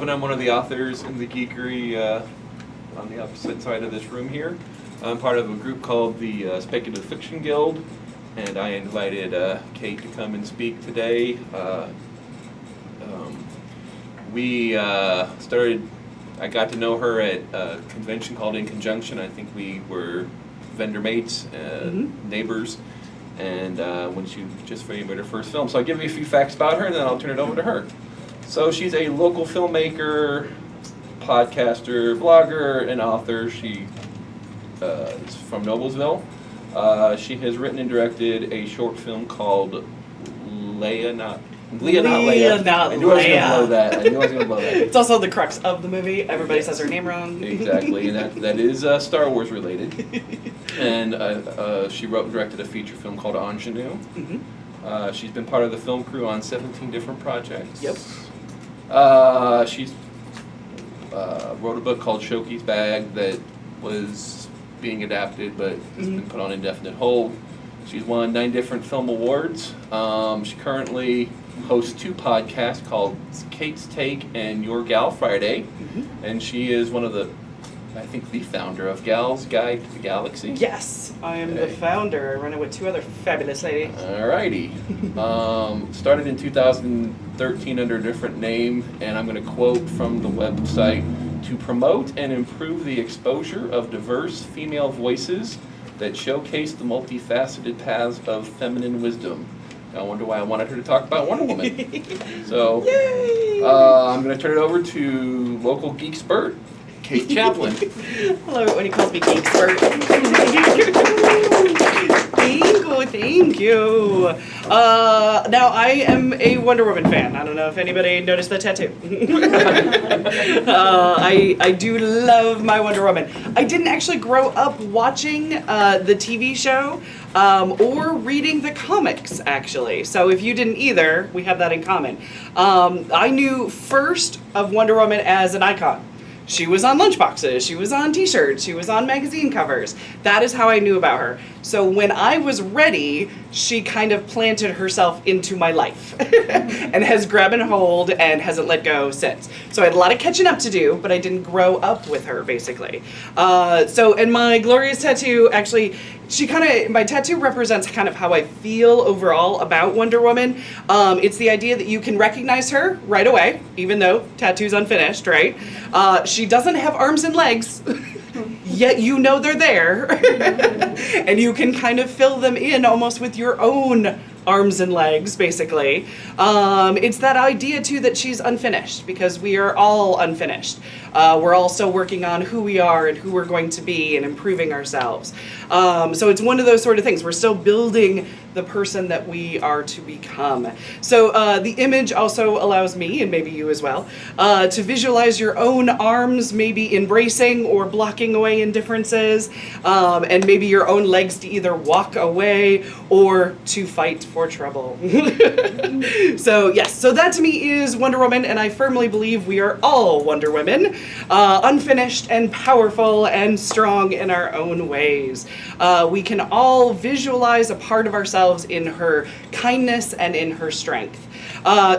Chaplin. I'm one of the authors in the geekery on the opposite side of this room here. I'm part of a group called the Speculative Fiction Guild, and I invited Kate to come and speak today. I got to know her at a convention called In Conjunction. I think we were vendor mates, neighbors, and when she just made her first film. So I'll give you a few facts about her, and then I'll turn it over to her. So she's a local filmmaker, podcaster, blogger, and author. She is from Noblesville. She has written and directed a short film called Leah Not Leah. I knew I was going to blow that. It's also the crux of the movie. Everybody says her name wrong. Exactly, and that is Star Wars related. And she wrote and directed a feature film called Ingenue. She's been part of the film crew on 17 different projects. Yep. She's wrote a book called Shoki's Bag that was being adapted but has been put on indefinite hold. She's won 9 different film awards. She currently hosts 2 podcasts called Kate's Take and Your Gal Friday. And she is one of the, I think, the founder of Gal's Guide to the Galaxy. Yes, I am the founder. I run it with 2 other fabulous ladies. Alrighty. Started in 2013 under a different name, and I'm going to quote from the website: to promote and improve the exposure of diverse female voices that showcase the multifaceted paths of feminine wisdom. I wonder why I wanted her to talk about Wonder Woman. So, I'm going to turn it over to local geekspert, Kate Chaplin. I love it when he calls me geekspert. Thank you. Now, I am a Wonder Woman fan. I don't know if anybody noticed the tattoo. I do love my Wonder Woman. I didn't actually grow up watching the TV show or reading the comics, actually. So if you didn't either, we have that in common. I knew first of Wonder Woman as an icon. She was on lunchboxes, she was on t-shirts, she was on magazine covers. That is how I knew about her. So when I was ready, she kind of planted herself into my life and has grabbed a hold and hasn't let go since. So I had a lot of catching up to do, but I didn't grow up with her, basically. And my glorious tattoo, actually, my tattoo represents kind of how I feel overall about Wonder Woman. It's the idea that you can recognize her right away, even though tattoo's unfinished, right? She doesn't have arms and legs, yet you know they're there. And you can kind of fill them in almost with your own arms and legs, basically. It's that idea, too, that she's unfinished, because we are all unfinished. We're all still working on who we are and who we're going to be and improving ourselves. So it's one of those sort of things. We're still building the person that we are to become. So the image also allows me, and maybe you as well, to visualize your own arms maybe embracing or blocking away indifferences, and maybe your own legs to either walk away or to fight for trouble. So yes, so that to me is Wonder Woman, and I firmly believe we are all Wonder Women, unfinished and powerful and strong in our own ways. We can all visualize a part of ourselves in her kindness and in her strength.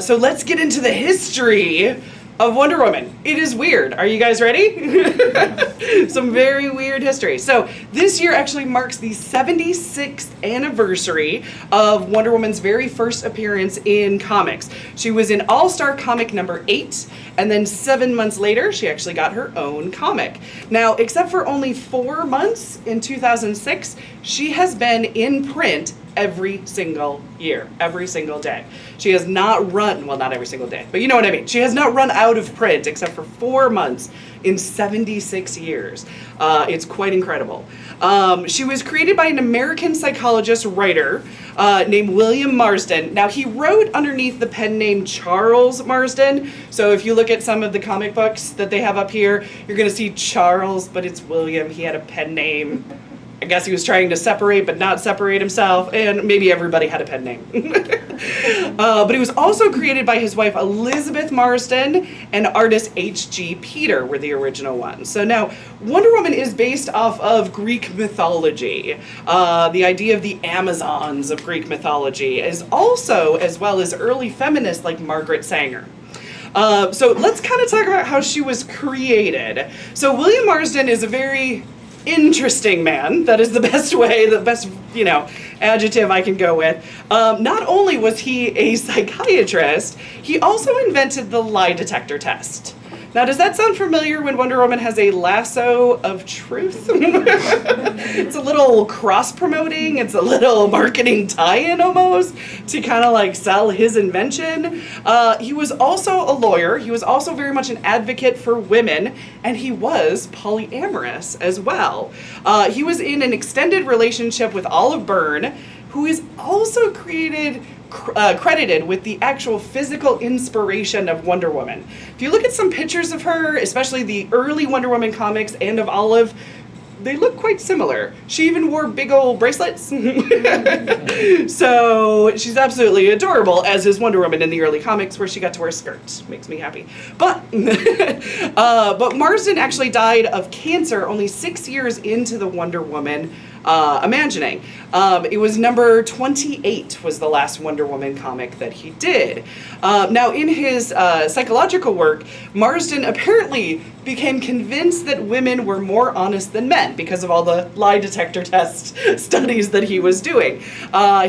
So let's get into the history of Wonder Woman. It is weird. Are you guys ready? Some very weird history. So this year actually marks the 76th anniversary of Wonder Woman's very first appearance in comics. She was in All-Star Comic number 8, and then 7 months later, she actually got her own comic. Now, except for only 4 months in 2006, she has been in print every single year, every single day. She has not run, well, not every single day, but you know what I mean. She has not run out of print except for 4 months in 76 years. It's quite incredible. She was created by an American psychologist writer named William Marsden. Now, he wrote underneath the pen name Charles Marsden. So if you look at some of the comic books that they have up here, you're going to see Charles, but it's William. He had a pen name. I guess he was trying to separate but not separate himself, and maybe everybody had a pen name. But he was also created by his wife Elizabeth Marsden, and artist H.G. Peter were the original ones. So now, Wonder Woman is based off of Greek mythology. The idea of the Amazons of Greek mythology is also, as well as early feminists like Margaret Sanger. So let's kind of talk about how she was created. So William Marsden is a very interesting man. That is the best way, the best, adjective I can go with. Not only was he a psychiatrist, he also invented the lie detector test. Now, does that sound familiar when Wonder Woman has a lasso of truth? It's a little cross-promoting, it's a little marketing tie-in almost to kind of like sell his invention. He was also a lawyer, he was also very much an advocate for women, and he was polyamorous as well. He was in an extended relationship with Olive Byrne, who is also credited with the actual physical inspiration of Wonder Woman. If you look at some pictures of her, especially the early Wonder Woman comics and of Olive, they look quite similar. She even wore big old bracelets. So she's absolutely adorable, as is Wonder Woman in the early comics where she got to wear skirts. Makes me happy. But Marsden actually died of cancer only 6 years into the Wonder Woman imagining. It was number 28 was the last Wonder Woman comic that he did. Now in his psychological work, Marsden apparently became convinced that women were more honest than men because of all the lie detector test studies that he was doing.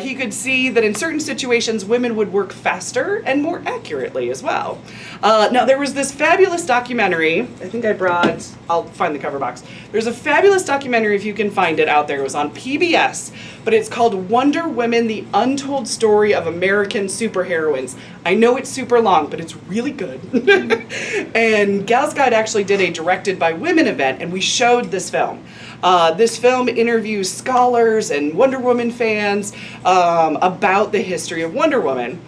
He could see that in certain situations women would work faster and more accurately as well. Now there was this fabulous documentary, I think I'll find the cover box. There's a fabulous documentary, if you can find it out there. It was on PBS, but it's called Wonder Women, The Untold Story of American Superheroines. I know it's super long, but it's really good. And Gal's Guide actually did a Directed by Women event, and we showed this film. This film interviews scholars and Wonder Woman fans about the history of Wonder Woman.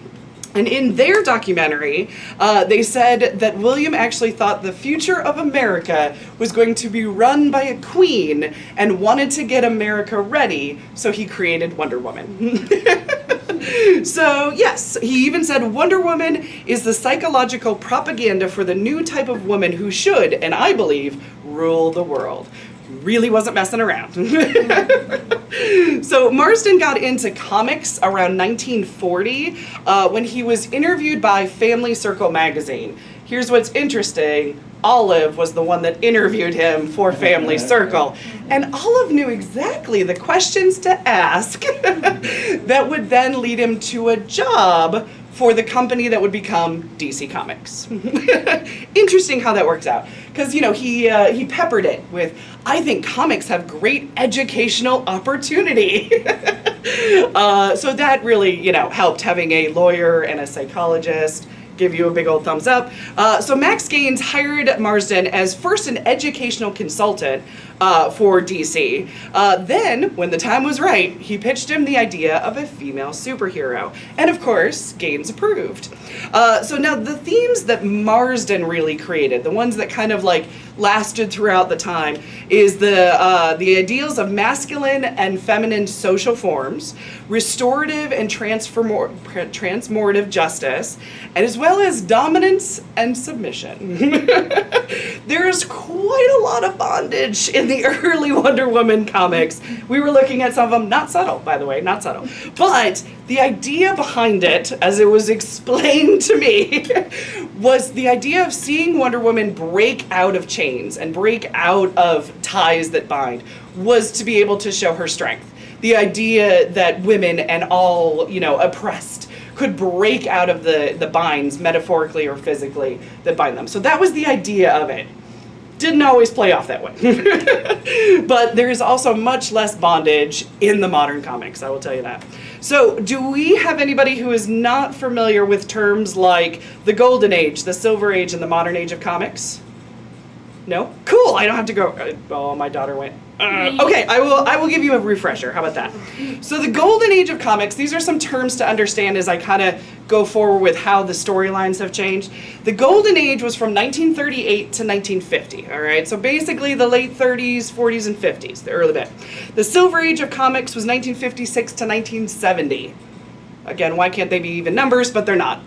And in their documentary, they said that William actually thought the future of America was going to be run by a queen and wanted to get America ready, so he created Wonder Woman. So yes, he even said Wonder Woman is the psychological propaganda for the new type of woman who should, and I believe, rule the world. Really wasn't messing around. So Marsden got into comics around 1940 when he was interviewed by Family Circle magazine. Here's what's interesting. Olive was the one that interviewed him for Family Circle. And Olive knew exactly the questions to ask that would then lead him to a job for the company that would become DC Comics. Interesting how that works out. Because, he peppered it with, I think comics have great educational opportunity. So that really, helped having a lawyer and a psychologist give you a big old thumbs up. So Max Gaines hired Marsden as first an educational consultant for DC. Then, when the time was right, he pitched him the idea of a female superhero. And of course, Gaines approved. So now the themes that Marsden really created, the ones that kind of lasted throughout the time, is the ideals of masculine and feminine social forms, restorative and transformative justice, and as well as dominance and submission. There's quite a lot of bondage in the early Wonder Woman comics. We were looking at some of them, not subtle, by the way, not subtle. But the idea behind it, as it was explained to me, was the idea of seeing Wonder Woman break out of chains and break out of ties that bind, was to be able to show her strength. The idea that women and all, oppressed could break out of the binds, metaphorically or physically, that bind them. So that was the idea of it. Didn't always play off that way. But there is also much less bondage in the modern comics, I will tell you that. So do we have anybody who is not familiar with terms like the Golden Age, the Silver Age, and the Modern Age of comics? No? Cool, I don't have to go. Oh, my daughter went. Okay, I will give you a refresher. How about that? So the Golden Age of comics, these are some terms to understand as I kind of go forward with how the storylines have changed. The Golden Age was from 1938 to 1950, all right? So basically the late 30s, 40s, and 50s, the early bit. The Silver Age of comics was 1956 to 1970. Again, why can't they be even numbers? But they're not.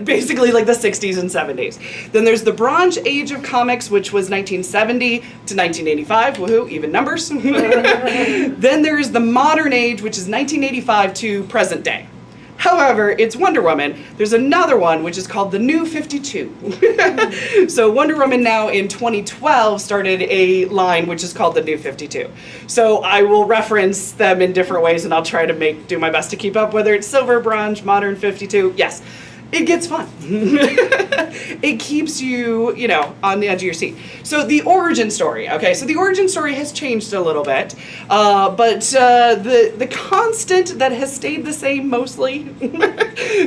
Basically like the 60s and 70s. Then there's the Bronze Age of comics, which was 1970 to 1985. Woohoo, even numbers. Then there is the Modern Age, which is 1985 to present day. However, it's Wonder Woman. There's another one which is called the New 52. So Wonder Woman now in 2012 started a line which is called the New 52. So I will reference them in different ways, and I'll try to do my best to keep up, whether it's silver, bronze, modern 52. Yes. It gets fun. It keeps you, on the edge of your seat. So the origin story, okay, so the origin story has changed a little bit, but the constant that has stayed the same mostly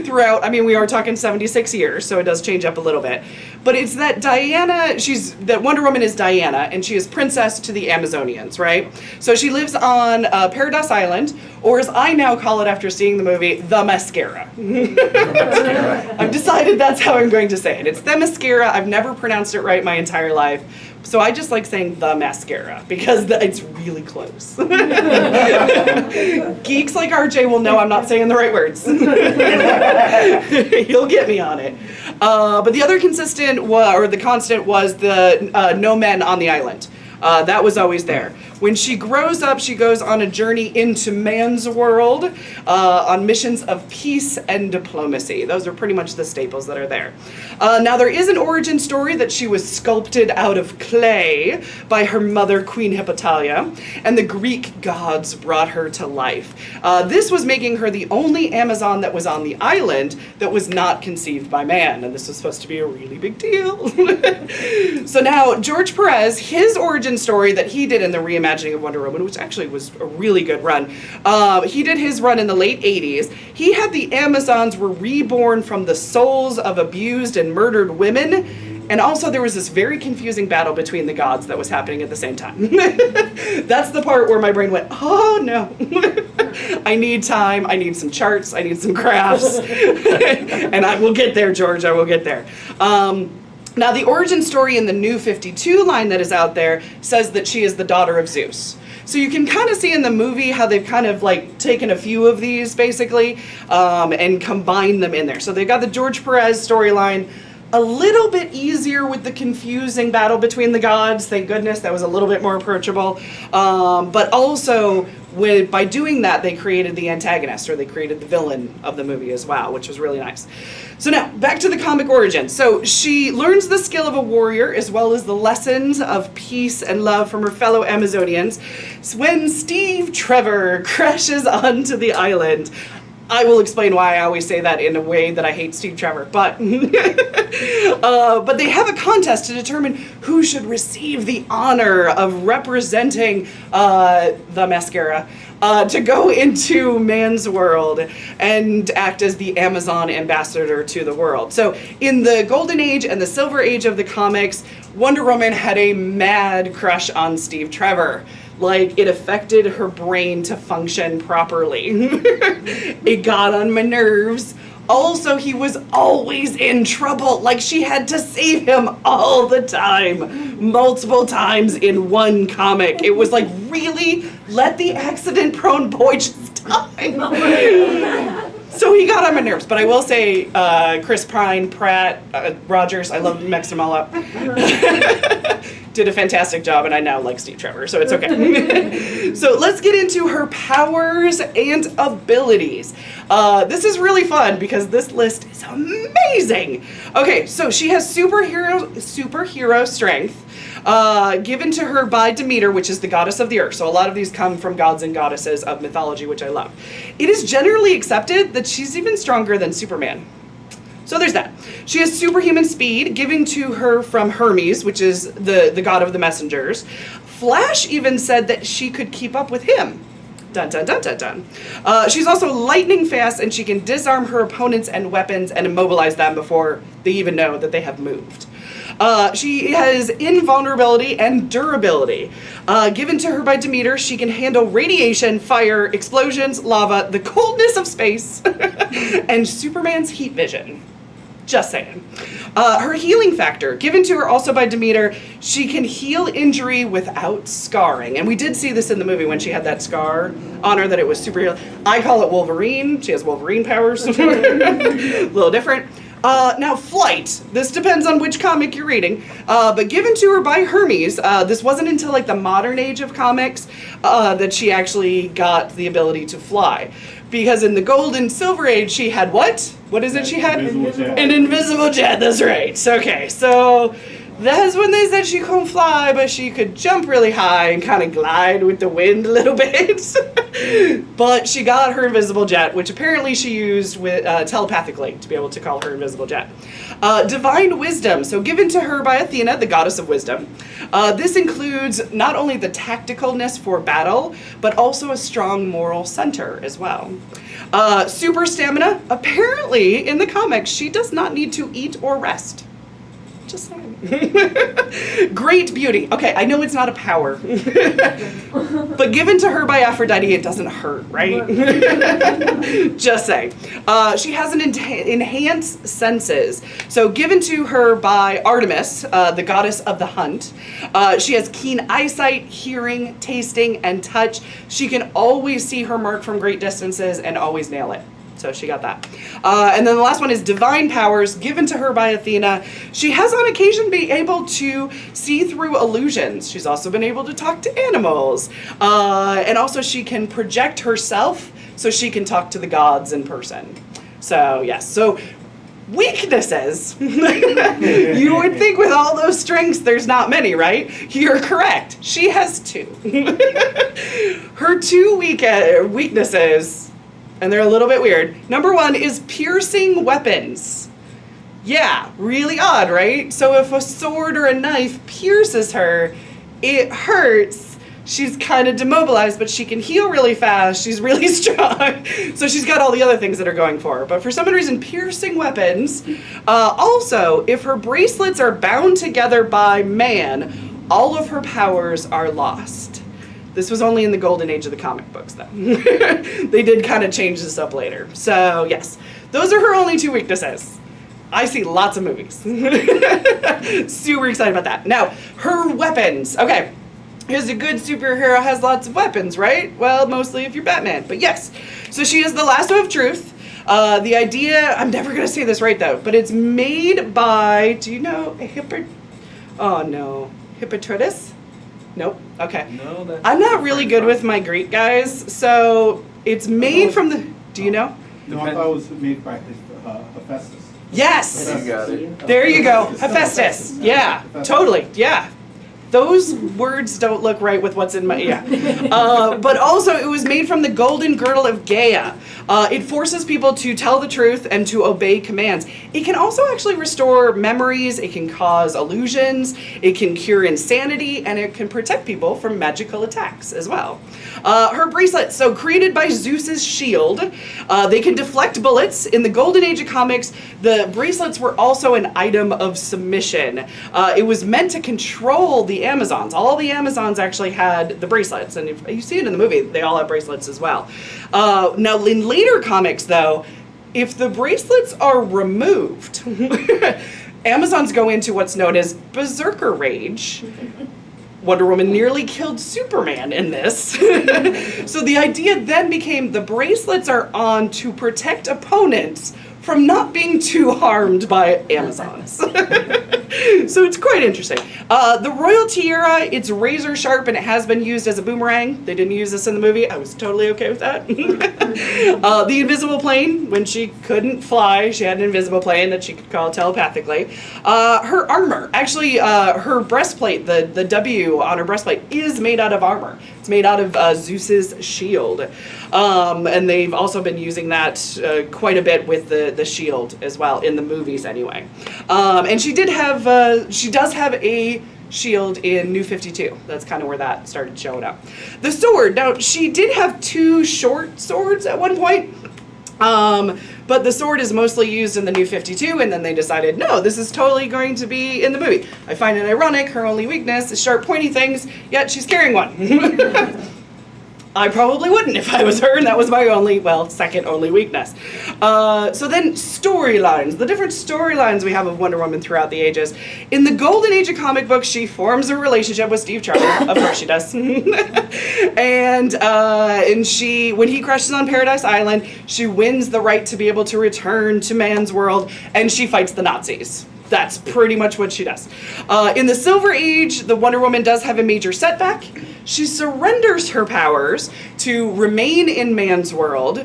throughout, we are talking 76 years, so it does change up a little bit, but it's that that Wonder Woman is Diana, and she is princess to the Amazonians, right? So she lives on Paradise Island, or as I now call it after seeing the movie, the Mascara. I've decided that's how I'm going to say it. It's the Mascara. I've never pronounced it right my entire life. So I just like saying the Mascara because it's really close. Geeks like RJ will know I'm not saying the right words. He'll get me on it. But the other constant was the no men on the island. That was always there. When she grows up, she goes on a journey into man's world on missions of peace and diplomacy. Those are pretty much the staples that are there. Now, there is an origin story that she was sculpted out of clay by her mother, Queen Hippolyta, and the Greek gods brought her to life. This was making her the only Amazon that was on the island that was not conceived by man, and this was supposed to be a really big deal. So now, George Perez, his origin story that he did in the reimagining of Wonder Woman, which actually was a really good run. He did his run in the late 80s. He had the Amazons were reborn from the souls of abused and murdered women. And also there was this very confusing battle between the gods that was happening at the same time. That's the part where my brain went, oh no. I need time, I need some charts, I need some graphs. And I will get there, George, I will get there. Now, the origin story in the New 52 line that is out there says that she is the daughter of Zeus. So you can kind of see in the movie how they've kind of taken a few of these basically and combined them in there. So they've got the George Perez storyline, a little bit easier with the confusing battle between the gods. Thank goodness, that was a little bit more approachable. But also, by doing that, they created the antagonist, or they created the villain of the movie as well, which was really nice. So now, back to the comic origin. So she learns the skill of a warrior, as well as the lessons of peace and love from her fellow Amazonians. When Steve Trevor crashes onto the island, I will explain why I always say that in a way that I hate Steve Trevor, but they have a contest to determine who should receive the honor of representing the Mascara to go into man's world and act as the Amazon ambassador to the world. So in the Golden Age and the Silver Age of the comics, Wonder Woman had a mad crush on Steve Trevor. It affected her brain to function properly. It got on my nerves. Also, he was always in trouble. She had to save him all the time, multiple times in one comic. It was really, let the accident-prone boy just die. So he got on my nerves, but I will say Chris Pine, Pratt, Rogers, I love mixed them all up. Did a fantastic job, and I now like Steve Trevor, so it's okay. So let's get into her powers and abilities. This is really fun because this list is amazing. Okay, so she has superhero strength given to her by Demeter, which is the goddess of the earth. So a lot of these come from gods and goddesses of mythology, which I love. It is generally accepted that she's even stronger than Superman. So there's that. She has superhuman speed given to her from Hermes, which is the god of the messengers. Flash even said that she could keep up with him. Dun, dun, dun, dun, dun. She's also lightning fast, and she can disarm her opponents and weapons and immobilize them before they even know that they have moved. She has invulnerability and durability. Given to her by Demeter, she can handle radiation, fire, explosions, lava, the coldness of space, and Superman's heat vision. Just saying. Her healing factor, given to her also by Demeter, she can heal injury without scarring. And we did see this in the movie when she had that scar on her that it was super healing. I call it Wolverine. She has Wolverine powers. A little different. Now, flight. This depends on which comic you're reading. But given to her by Hermes, this wasn't until the modern age of comics that she actually got the ability to fly. Because in the Gold and Silver Age, she had what? What is it she had? Invisible jet. An invisible jet, that's right. Okay, so that's when they said she couldn't fly, but she could jump really high and kind of glide with the wind a little bit. But she got her invisible jet, which apparently she used with telepathically to be able to call her invisible jet. Divine wisdom, so given to her by Athena, the goddess of wisdom. This includes not only the tacticalness for battle, but also a strong moral center as well. Super stamina, apparently in the comics, she does not need to eat or rest. Just saying. Great beauty. Okay, I know it's not a power. But given to her by Aphrodite, it doesn't hurt, right? Just saying. She has an enhanced senses. So given to her by Artemis, the goddess of the hunt. She has keen eyesight, hearing, tasting, and touch. She can always see her mark from great distances and always nail it. So she got that. And then the last one is divine powers given to her by Athena. She has on occasion been able to see through illusions. She's also been able to talk to animals. And also she can project herself so she can talk to the gods in person. So yes, so weaknesses. You would think with all those strengths there's not many, right? You're correct. She has 2. Her 2 weaknesses, and they're a little bit weird. Number 1 is piercing weapons. Yeah, really odd, right? So if a sword or a knife pierces her, it hurts. She's kind of demobilized, but she can heal really fast. She's really strong. So she's got all the other things that are going for her. But for some reason, piercing weapons. Also, if her bracelets are bound together by man, all of her powers are lost. This was only in the golden age of the comic books, though. They did kind of change this up later. So, yes, those are her only 2 weaknesses. I see lots of movies. Super excited about that. Now, her weapons. Okay, here's a good superhero has lots of weapons, right? Well, mostly if you're Batman, but yes. So she is the lasso of truth. The idea, I'm never going to say this right, though, but it's made by, do you know, Hippolytus? Nope. Okay. No, that's I'm not really good with my Greek guys, so it's made from the. Do you know? No, I thought it was made by Hephaestus. Yes. You got it. There you go, Hephaestus. Yeah, totally. Yeah. Those words don't look right with what's in my, but also it was made from the golden girdle of Gaia. It forces people to tell the truth and to obey commands. It can also actually restore memories, it can cause illusions, it can cure insanity, and it can protect people from magical attacks as well. Her bracelet, so created by Zeus's shield, they can deflect bullets. In the golden age of comics, the bracelets were also an item of submission. It was meant to control the Amazons. All the Amazons actually had the bracelets, and if you see it in the movie, they all have bracelets as well. Now, in later comics, though, if the bracelets are removed, Amazons go into what's known as berserker rage. Wonder Woman nearly killed Superman in this. So the idea then became the bracelets are on to protect opponents from not being too harmed by Amazons. So it's quite interesting. The royal tiara, it's razor sharp and it has been used as a boomerang. They didn't use this in the movie. I was totally okay with that. The invisible plane, when she couldn't fly, she had an invisible plane that she could call telepathically. Her armor, actually her breastplate, the W on her breastplate is made out of armor. It's made out of Zeus's shield. And they've also been using that quite a bit with the shield as well, in the movies anyway. And she does have a shield in New 52. That's kind of where that started showing up. The sword, now she did have 2 short swords at one point. But the sword is mostly used in the New 52, and then they decided, no, this is totally going to be in the movie. I find it ironic, her only weakness is sharp, pointy things, yet she's carrying one. I probably wouldn't if I was her, and that was my second only weakness. So then storylines, the different storylines we have of Wonder Woman throughout the ages. In the golden age of comic books, she forms a relationship with Steve Trevor. Of course she does. And she, when he crashes on Paradise Island, she wins the right to be able to return to man's world, and she fights the Nazis. That's pretty much what she does. In the Silver Age, the Wonder Woman does have a major setback. she surrenders her powers to remain in man's world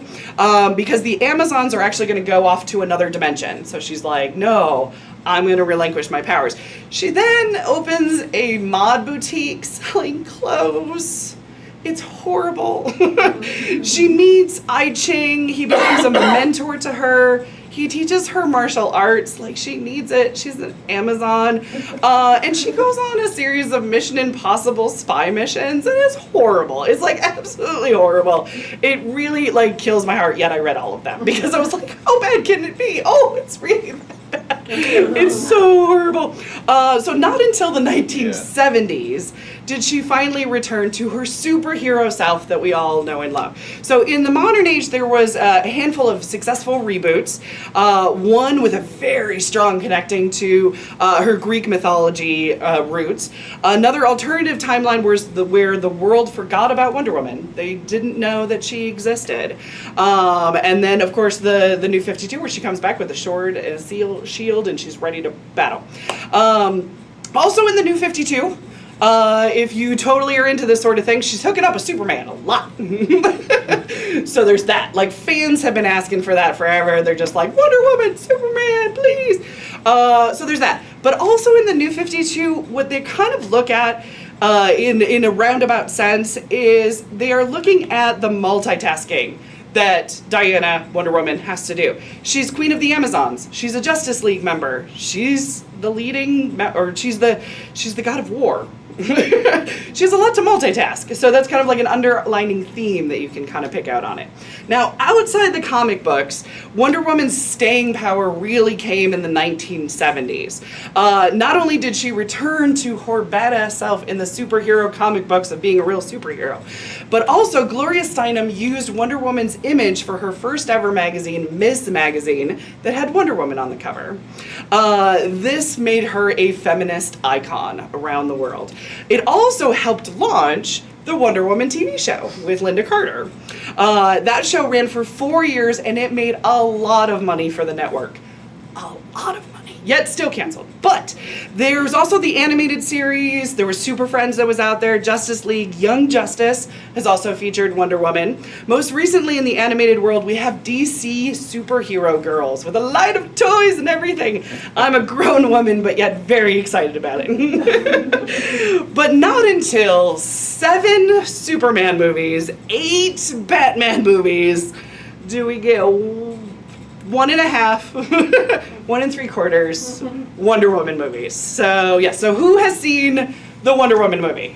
because the Amazons are actually going to go off to another dimension. So she's like, no, I'm going to relinquish my powers. She then opens a mod boutique selling clothes. It's horrible. She meets I Ching. He becomes a mentor to her. He teaches her martial arts like she needs it. She's an Amazon. And she goes on a series of Mission Impossible spy missions, and it's horrible. It's like absolutely horrible. It really like kills my heart, yet I read all of them because I was like, how bad can it be? Oh, it's really bad. It's so horrible. So not until the 1970s did she finally return to her superhero self that we all know and love. So in the modern age, there was a handful of successful reboots, one with a very strong connecting to her Greek mythology roots. Another alternative timeline was where the world forgot about Wonder Woman. They didn't know that she existed. And then, of course, the New 52, where she comes back with a sword and a shield, and she's ready to battle. Also in the New 52, if you totally are into this sort of thing, she's hooking up with Superman a lot. So there's that. Like, fans have been asking for that forever. They're just like, Wonder Woman, Superman, please. So there's that. But also in the New 52, what they kind of look at in a roundabout sense is they are looking at the multitasking that Diana, Wonder Woman, has to do. She's Queen of the Amazons. She's a Justice League member. She's the leading, or she's the god of war. She has a lot to multitask, so that's kind of like an underlining theme that you can kind of pick out on it. Now, outside the comic books, Wonder Woman's staying power really came in the 1970s. Not only did she return to her badass self in the superhero comic books of being a real superhero, but also Gloria Steinem used Wonder Woman's image for her first ever magazine, Ms. Magazine, that had Wonder Woman on the cover. This made her a feminist icon around the world. It also helped launch the Wonder Woman TV show with Linda Carter. That show ran for 4 years and it made a lot of money for the network. A lot of money. Yet still canceled. But there's also the animated series. There was Super Friends that was out there. Justice League, Young Justice has also featured Wonder Woman. Most recently in the animated world, we have DC superhero girls with a line of toys and everything. I'm a grown woman, but yet very excited about it. But not until 7 Superman movies, 8 Batman movies, do we get 1.5, 1 3/4 Wonder Woman movies. So yeah, so who has seen the Wonder Woman movie?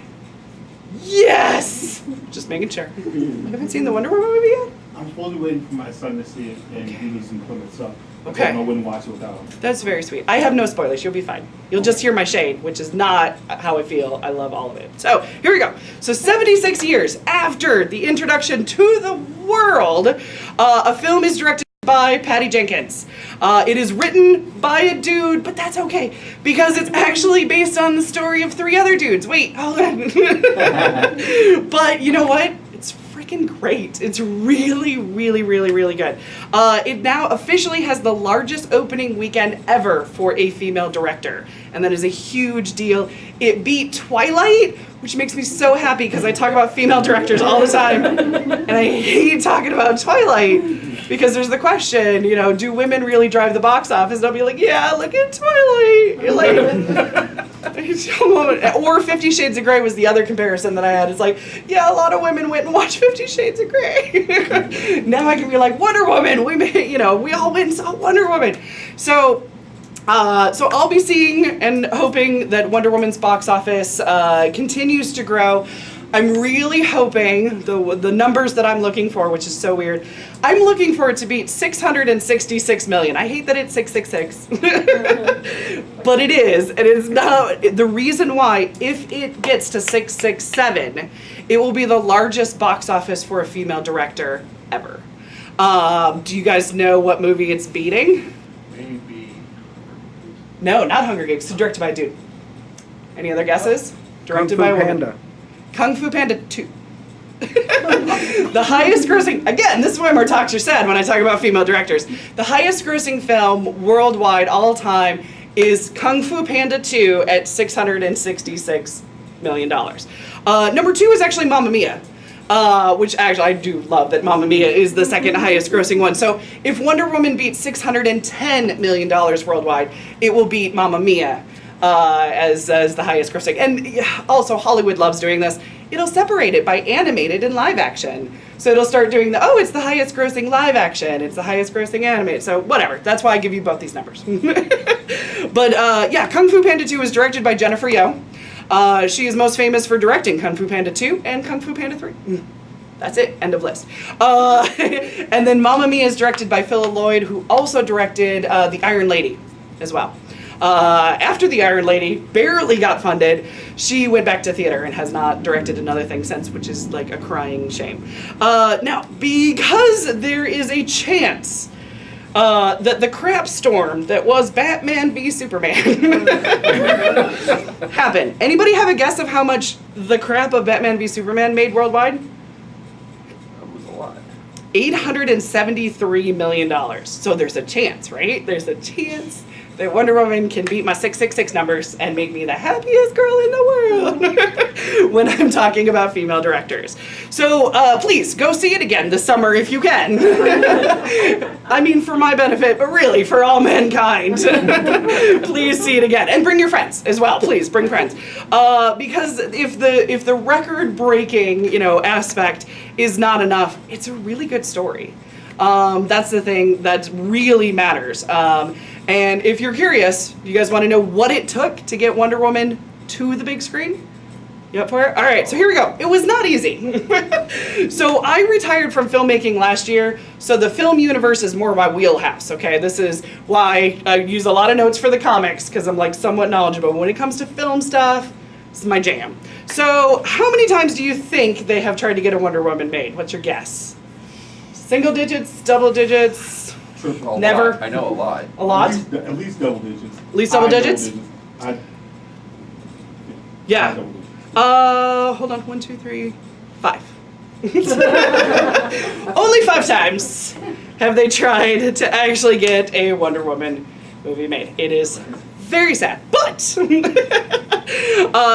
Yes! Just making sure. You haven't seen the Wonder Woman movie yet? I'm supposed to be waiting for my son to see it, and he needs some equipment, so Okay. I wouldn't watch it without him. That's very sweet. I have no spoilers. You'll be fine. You'll just hear my shade, which is not how I feel. I love all of it. So here we go. So 76 years after the introduction to the world, a film is directed by Patty Jenkins. It is written by a dude, but that's okay because it's actually based on the story of 3 other dudes. Wait, hold on. But you know what? It's freaking great. It's really, really, really, really good. It now officially has the largest opening weekend ever for a female director, and that is a huge deal. It beat Twilight, which makes me so happy because I talk about female directors all the time, and I hate talking about Twilight. Because there's the question, you know, do women really drive the box office? And I'll be like, yeah, look at Twilight. Like, or 50 Shades of Grey was the other comparison that I had. It's like, yeah, a lot of women went and watched 50 Shades of Grey. Now I can be like, Wonder Woman. We all went and saw Wonder Woman. So I'll be seeing and hoping that Wonder Woman's box office continues to grow. I'm really hoping the numbers that I'm looking for, which is so weird, I'm looking for it to beat 666 million. I hate that it's 666, but it is. It is not the reason why. If it gets to 667, it will be the largest box office for a female director ever. Do you guys know what movie it's beating? Maybe. No, not Hunger Games. It's directed by a dude. Any other guesses? Directed by a woman. Panda. Kung Fu Panda 2. The highest grossing, again, this is why more talks are sad when I talk about female directors. The highest grossing film worldwide all time is Kung Fu Panda 2 at 666 million. Number 2 is actually Mamma Mia. Which actually I do love that Mamma Mia is the second highest grossing one. So if Wonder Woman beats $610 million worldwide, it will beat Mamma Mia as the highest grossing. And also Hollywood loves doing this. It'll separate it by animated and live action. So it'll start doing it's the highest grossing live action, it's the highest grossing animated. So whatever, that's why I give you both these numbers. But yeah, Kung Fu Panda 2 was directed by Jennifer Yeoh. She is most famous for directing Kung Fu Panda 2 and Kung Fu Panda 3. That's it, end of list. And then Mamma Mia is directed by Phil Lloyd, who also directed The Iron Lady as well. After The Iron Lady barely got funded, she went back to theater and has not directed another thing since, which is like a crying shame. Now, because there is a chance that the crap storm that was Batman v Superman happened. Anybody have a guess of how much the crap of Batman v Superman made worldwide? That was a lot. $873 million. So there's a chance, right? There's a chance that Wonder Woman can beat my 666 numbers and make me the happiest girl in the world when I'm talking about female directors. So please go see it again this summer if you can. I mean, for my benefit, but really for all mankind. Please see it again, and bring your friends as well. Please bring friends, because if the record-breaking aspect is not enough, it's a really good story. That's the thing that really matters. And if you're curious, you guys want to know what it took to get Wonder Woman to the big screen? You up for it? All right, so here we go. It was not easy. So I retired from filmmaking last year, so the film universe is more my wheelhouse, okay? This is why I use a lot of notes for the comics, because I'm like somewhat knowledgeable. When it comes to film stuff, this is my jam. So how many times do you think they have tried to get a Wonder Woman made? What's your guess? Single digits, double digits? Never. I know a lot. A lot? At least double digits. At least double digits? Yeah. Double digits. Hold on. 1, 2, 3, 5. Only 5 times have they tried to actually get a Wonder Woman movie made. It is very sad. But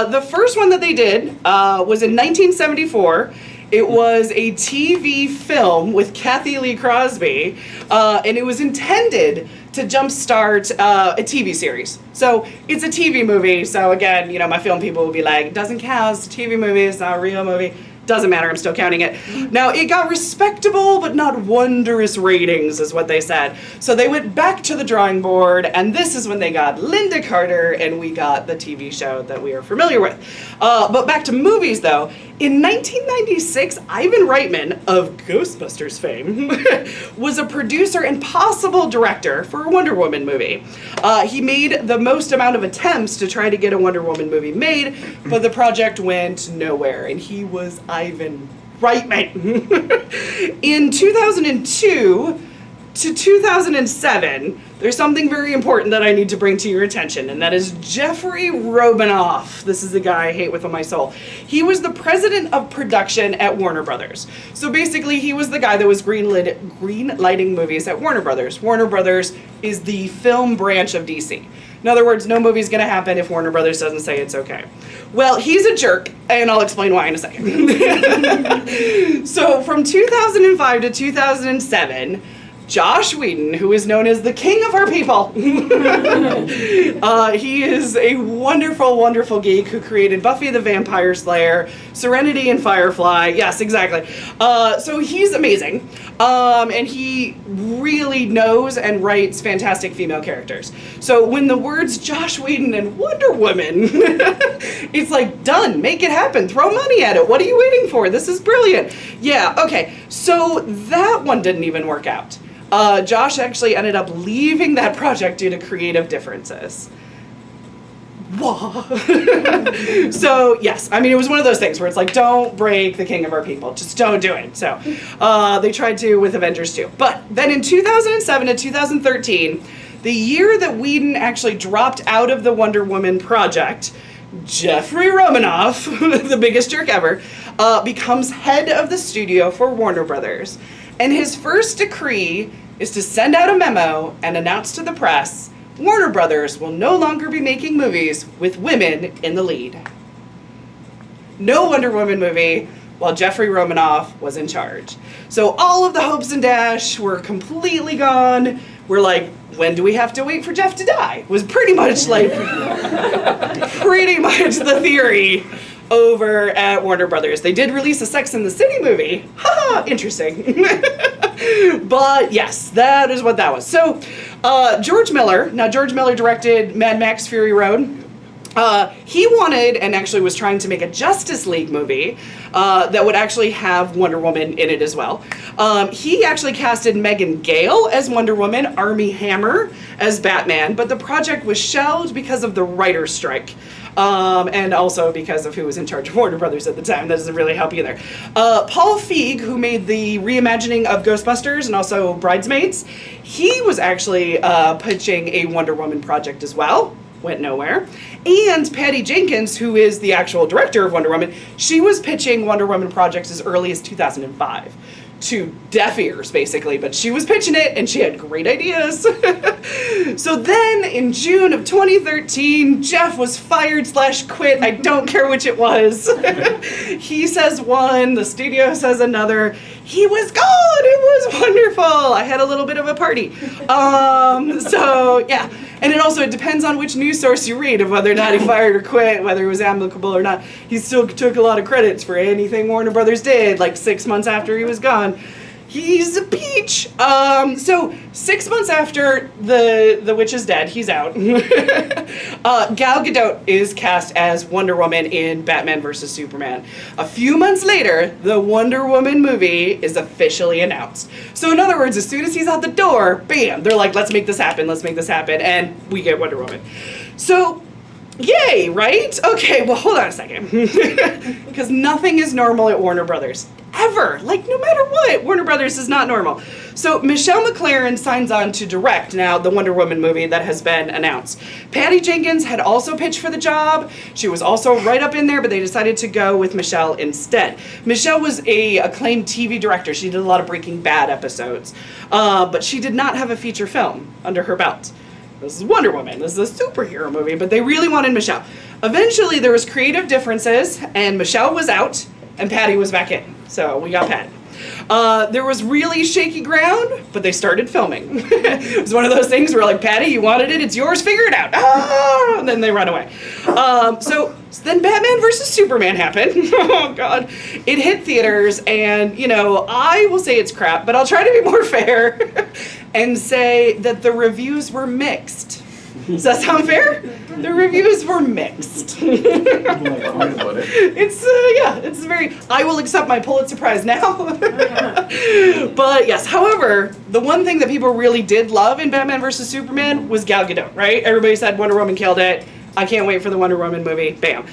the first one that they did was in 1974. It was a TV film with Kathy Lee Crosby, and it was intended to jumpstart a TV series. So it's a TV movie, so again, my film people will be like, it doesn't count, it's a TV movie, it's not a real movie. Doesn't matter, I'm still counting it. Now, it got respectable but not wondrous ratings, is what they said. So they went back to the drawing board, and this is when they got Linda Carter, and we got the TV show that we are familiar with. But back to movies, though. In 1996, Ivan Reitman, of Ghostbusters fame, was a producer and possible director for a Wonder Woman movie. He made the most amount of attempts to try to get a Wonder Woman movie made, but the project went nowhere, and he was Ivan Reitman. In 2002 to 2007, there's something very important that I need to bring to your attention, and that is Jeffrey Robinoff. This is the guy I hate with all my soul. He was the president of production at Warner Brothers. So basically, he was the guy that was green-lighting movies at Warner Brothers. Warner Brothers is the film branch of DC. In other words, no movie's gonna happen if Warner Brothers doesn't say it's okay. Well, he's a jerk, and I'll explain why in a second. So from 2005 to 2007, Josh Whedon, who is known as the king of our people. He is a wonderful, wonderful geek who created Buffy the Vampire Slayer, Serenity and Firefly. Yes, exactly. So he's amazing. And he really knows and writes fantastic female characters. So when the words Josh Whedon and Wonder Woman, it's like, done, make it happen, throw money at it. What are you waiting for? This is brilliant. Yeah, okay. So that one didn't even work out. Josh actually ended up leaving that project due to creative differences. Wah. So, yes, I mean, it was one of those things where it's like, don't break the king of our people. Just don't do it. So, they tried to with Avengers 2. But then in 2007 to 2013, the year that Whedon actually dropped out of the Wonder Woman project, Jeffrey Romanoff, the biggest jerk ever, becomes head of the studio for Warner Brothers. And his first decree is to send out a memo and announce to the press, Warner Brothers will no longer be making movies with women in the lead. no Wonder Woman movie while Jeffrey Romanoff was in charge. So all of the hopes and dash were completely gone. We're like, when do we have to wait for Jeff to die? Was pretty much like, pretty much the theory over at Warner Brothers. They did release a Sex and the City movie. Haha, interesting. But yes, that is what that was. So George Miller directed Mad Max Fury Road. He wanted, and actually was trying to make a Justice League movie that would actually have Wonder Woman in it as well. He actually casted Megan Gale as Wonder Woman, Armie Hammer as Batman, but the project was shelved because of the writer's strike. And also because of who was in charge of Warner Brothers at the time. That doesn't really help either. Paul Feig, who made the reimagining of Ghostbusters and also Bridesmaids, he was actually pitching a Wonder Woman project as well. Went nowhere. And Patty Jenkins, who is the actual director of Wonder Woman, she was pitching Wonder Woman projects as early as 2005. To deaf ears, basically, but she was pitching it and she had great ideas. So then in June of 2013, Jeff was fired / quit. I don't care which it was. He says one, the studio says another. He was gone. It was wonderful. I had a little bit of a party. So yeah. And it depends on which news source you read of whether or not he fired or quit, whether it was amicable or not. He still took a lot of credits for anything Warner Brothers did, like 6 months after he was gone. He's a peach. So 6 months after the witch is dead, he's out. Gal Gadot is cast as Wonder Woman in Batman vs. Superman. A few months later, the Wonder Woman movie is officially announced. So in other words, as soon as he's out the door, bam, they're like, let's make this happen, and we get Wonder Woman. So, yay, right? Okay, well, hold on a second. Because nothing is normal at Warner Brothers. Ever. Like, no matter what, Warner Brothers is not normal. So Michelle MacLaren signs on to direct now the Wonder Woman movie that has been announced. Patty Jenkins had also pitched for the job. She was also right up in there, but they decided to go with Michelle instead. Michelle was a acclaimed TV director. She did a lot of Breaking Bad episodes. But she did not have a feature film under her belt. This is Wonder Woman. This is a superhero movie, but they really wanted Michelle. Eventually, there was creative differences, and Michelle was out, and Patty was back in. So we got Patty. There was really shaky ground, but they started filming. It was one of those things where, like, Patty, you wanted it, it's yours, figure it out. Ah! And then they run away. So then Batman vs. Superman happened. Oh, God. It hit theaters, and, I will say it's crap, but I'll try to be more fair and say that the reviews were mixed. Does that sound fair? The reviews were mixed. It's very, I will accept my Pulitzer Prize now. But yes, however, the one thing that people really did love in Batman vs. Superman was Gal Gadot, right? Everybody said Wonder Woman killed it. I can't wait for the Wonder Woman movie. Bam.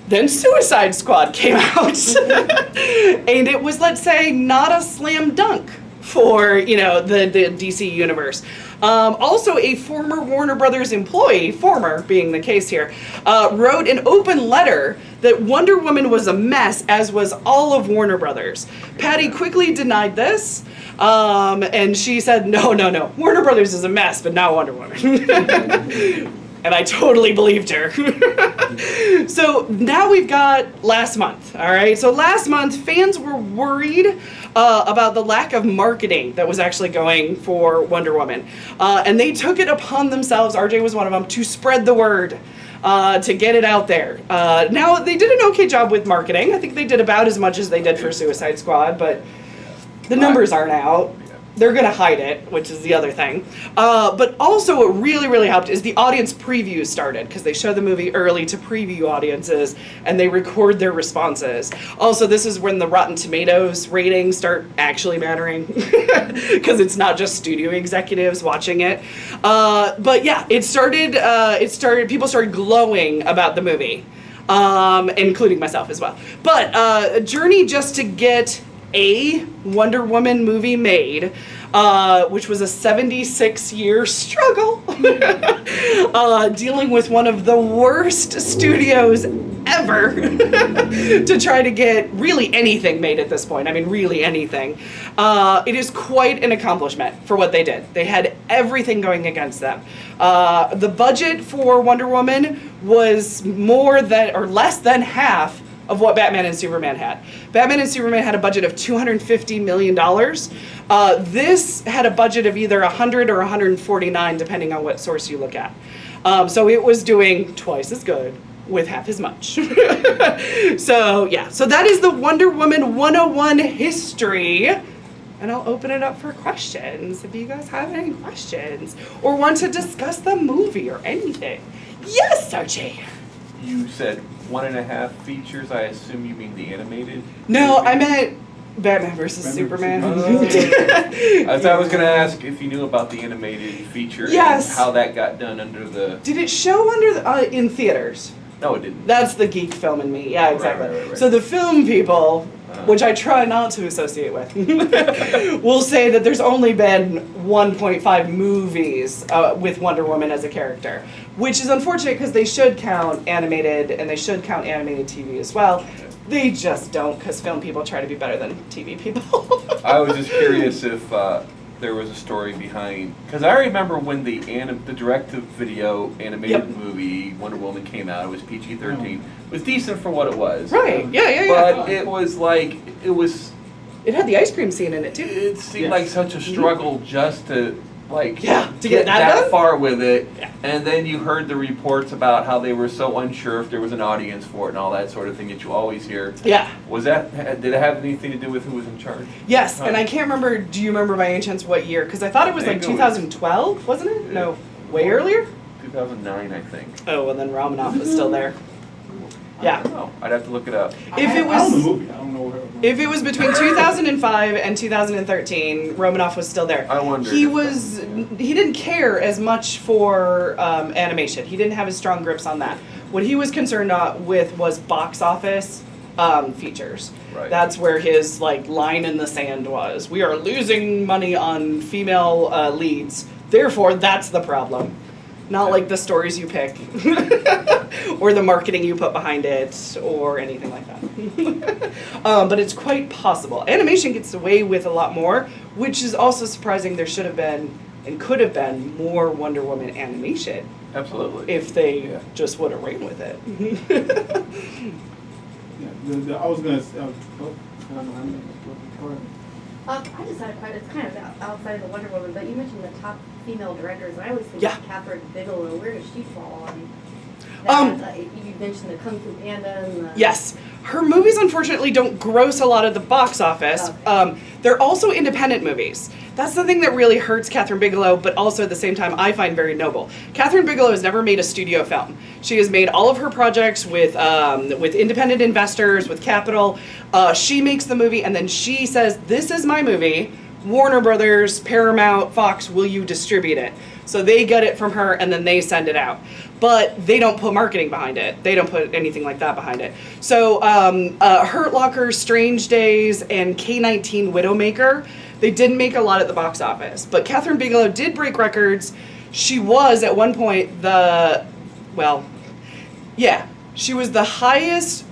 Then Suicide Squad came out. And it was, let's say, not a slam dunk for, the DC universe. Also, a former Warner Brothers employee, former being the case here, wrote an open letter that Wonder Woman was a mess, as was all of Warner Brothers. Patty quickly denied this, and she said, no, Warner Brothers is a mess, but not Wonder Woman. And I totally believed her. So now we've got last month, all right? So last month, fans were worried about the lack of marketing that was actually going for Wonder Woman. And they took it upon themselves, RJ was one of them, to spread the word, to get it out there. Now, they did an okay job with marketing. I think they did about as much as they did for Suicide Squad, but the numbers aren't out. They're going to hide it, which is the other thing. But also what really, really helped is the audience previews started, because they show the movie early to preview audiences, and they record their responses. Also, this is when the Rotten Tomatoes ratings start actually mattering, because it's not just studio executives watching it. But yeah, people started glowing about the movie, including myself as well. But a journey just to get a Wonder Woman movie made, which was a 76-year struggle, dealing with one of the worst studios ever to try to get really anything made at this point. I mean, really anything. It is quite an accomplishment for what they did. They had everything going against them. The budget for Wonder Woman was less than half of what Batman and Superman had. Batman and Superman had a budget of $250 million. This had a budget of either 100 or 149, depending on what source you look at. So it was doing twice as good with half as much. So yeah, so that is the Wonder Woman 101 history. And I'll open it up for questions if you guys have any questions or want to discuss the movie or anything. Yes, Archie. You said 1.5 features. I assume you mean the animated? No, movie? I meant Batman versus Superman. I thought I was going to ask if you knew about the animated feature Yes. and how that got done under the... Did it show under the, in theaters? No, it didn't. That's the geek film in me. Yeah, exactly. Right. So the film people, which I try not to associate with, will say that there's only been 1.5 movies with Wonder Woman as a character, which is unfortunate because they should count animated and they should count animated TV as well. They just don't because film people try to be better than TV people. I was just curious if there was a story behind, because I remember when the direct-to-video animated movie Wonder Woman came out. It was PG-13. It was decent for what it was. Right? Yeah. But it was like It had the ice cream scene in it too. It seemed like such a struggle just to to get that done? far with it. Yeah. And then you heard the reports about how they were so unsure if there was an audience for it and all that sort of thing that you always hear. Yeah. Did it have anything to do with who was in charge? Yes, and I can't remember. Do you remember by any chance what year? Because I thought it was like 2012, wasn't it? No, way earlier. 2009, I think. Oh, well then Romanoff was still there. Yeah. I don't know. I'd have to look it up. If it was, I don't know the movie. I don't know where. if it was between 2005 and 2013, Romanoff was still there. I wonder. He didn't care as much for animation. He didn't have as strong grips on that. What he was concerned with was box office features. Right. That's where his line in the sand was. We are losing money on female leads. Therefore, that's the problem. Not like the stories you pick, or the marketing you put behind it, or anything like that. But it's quite possible. Animation gets away with a lot more, which is also surprising. There should have been, and could have been, more Wonder Woman animation. Absolutely. If they just would have ran with it. I was gonna. I decided it's kind of outside of the Wonder Woman, but you mentioned the top female directors. I always think of Catherine Bigelow. Where does she fall on that? You mentioned the Kung Fu Panda and the... Yes. Her movies, unfortunately, don't gross a lot at the box office. Okay. They're also independent movies. That's the thing that really hurts Catherine Bigelow, but also at the same time I find very noble. Catherine Bigelow has never made a studio film. She has made all of her projects with independent investors, with capital. She makes the movie, and then she says, "This is my movie. Warner Brothers, Paramount, Fox, will you distribute it?" So they get it from her, and then they send it out. But they don't put marketing behind it. They don't put anything like that behind it. So Hurt Locker, Strange Days, and K-19 Widowmaker, they didn't make a lot at the box office. But Catherine Bigelow did break records. She was, at one point, she was the highest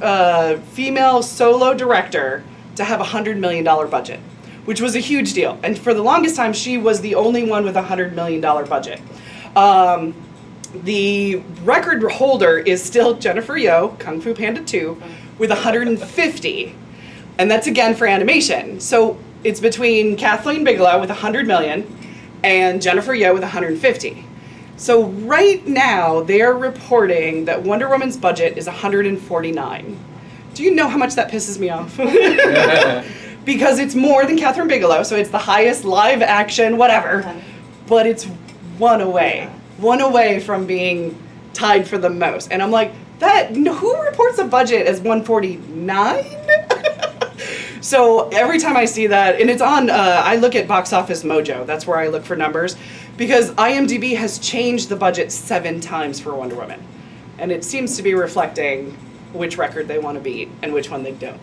female solo director to have a $100 million budget, which was a huge deal. And for the longest time, she was the only one with a $100 million budget. The record holder is still Jennifer Yeoh, Kung Fu Panda 2, with 150. And that's again for animation. So it's between Kathleen Bigelow with 100 million and Jennifer Yeoh with 150. So right now, they are reporting that Wonder Woman's budget is 149. Do you know how much that pisses me off? Because it's more than Catherine Bigelow, so it's the highest live action, whatever. But it's one away from being tied for the most. And I'm like, who reports a budget as 149? So every time I see that, and it's on, I look at Box Office Mojo. That's where I look for numbers, because IMDb has changed the budget 7 times for Wonder Woman. And it seems to be reflecting which record they want to beat and which one they don't.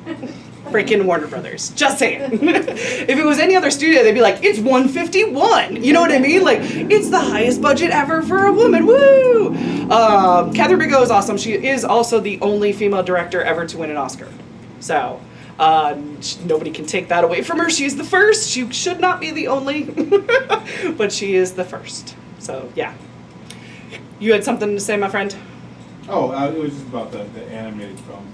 Freaking Warner Brothers. Just saying. If it was any other studio, they'd be like, it's 151. You know what I mean? Like, it's the highest budget ever for a woman. Woo! Catherine Bigelow is awesome. She is also the only female director ever to win an Oscar. So, nobody can take that away from her. She's the first. She should not be the only, but she is the first. So, yeah. You had something to say, my friend? Oh, it was just about the animated film.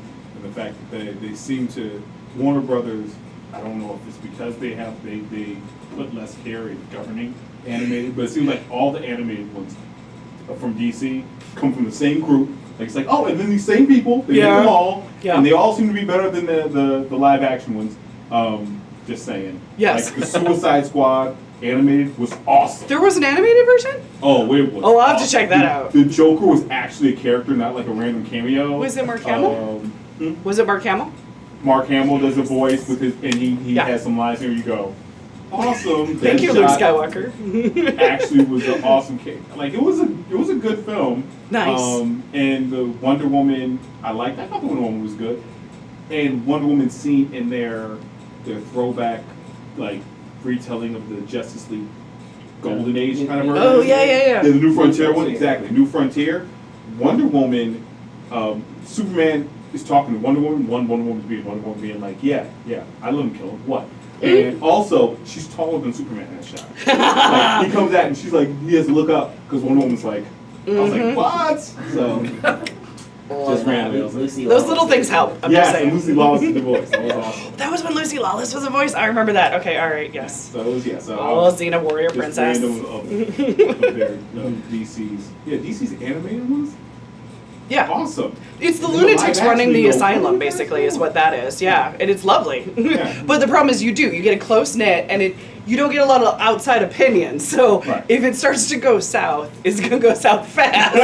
the fact that they seem to, Warner Brothers, I don't know if it's because they put less care in governing animated, but it seems like all the animated ones from DC come from the same group. Like, it's like, oh, and then these same people, they make them all, and they all seem to be better than the live action ones. Just saying. Yes. Like the Suicide Squad animated was awesome. There was an animated version? Oh, it was. Oh, I'll have to check that out. The Joker was actually a character, not like a random cameo. Was it Mark Hamill? Was it Mark Hamill? Mark Hamill does a voice with his, and he has some lines. Here you go. Awesome. Thank you, Luke Skywalker. Actually, was an awesome character. Like it was a good film. Nice. And the Wonder Woman, I liked. I thought the Wonder Woman was good. And Wonder Woman scene in their throwback, like retelling of the Justice League Golden Age kind of version. Oh yeah. The New Frontier one, exactly. New Frontier. Wonder Woman, Superman is talking to Wonder Woman. Wonder Woman being like, yeah, I let him kill him. What? And also, she's taller than Superman in that shot. Like, he comes out and she's like, he has to look up because Wonder Woman's like, I was like, what? So, just randomly. I was like, those little things help. I'm just yes, saying. and Lucy Lawless is the voice. That was awesome. That was when Lucy Lawless was a voice? I remember that. Okay, all right, yes. So it was, So oh, Xena Warrior just Princess. random of their DC's. Yeah, DC's animated ones? Yeah. Awesome. It's the And lunatics live running action, the you go, asylum, basically, is what that is. Yeah, and it's lovely. Yeah. But the problem is you get a close knit, and you don't get a lot of outside opinions. So if it starts to go south, it's going to go south fast.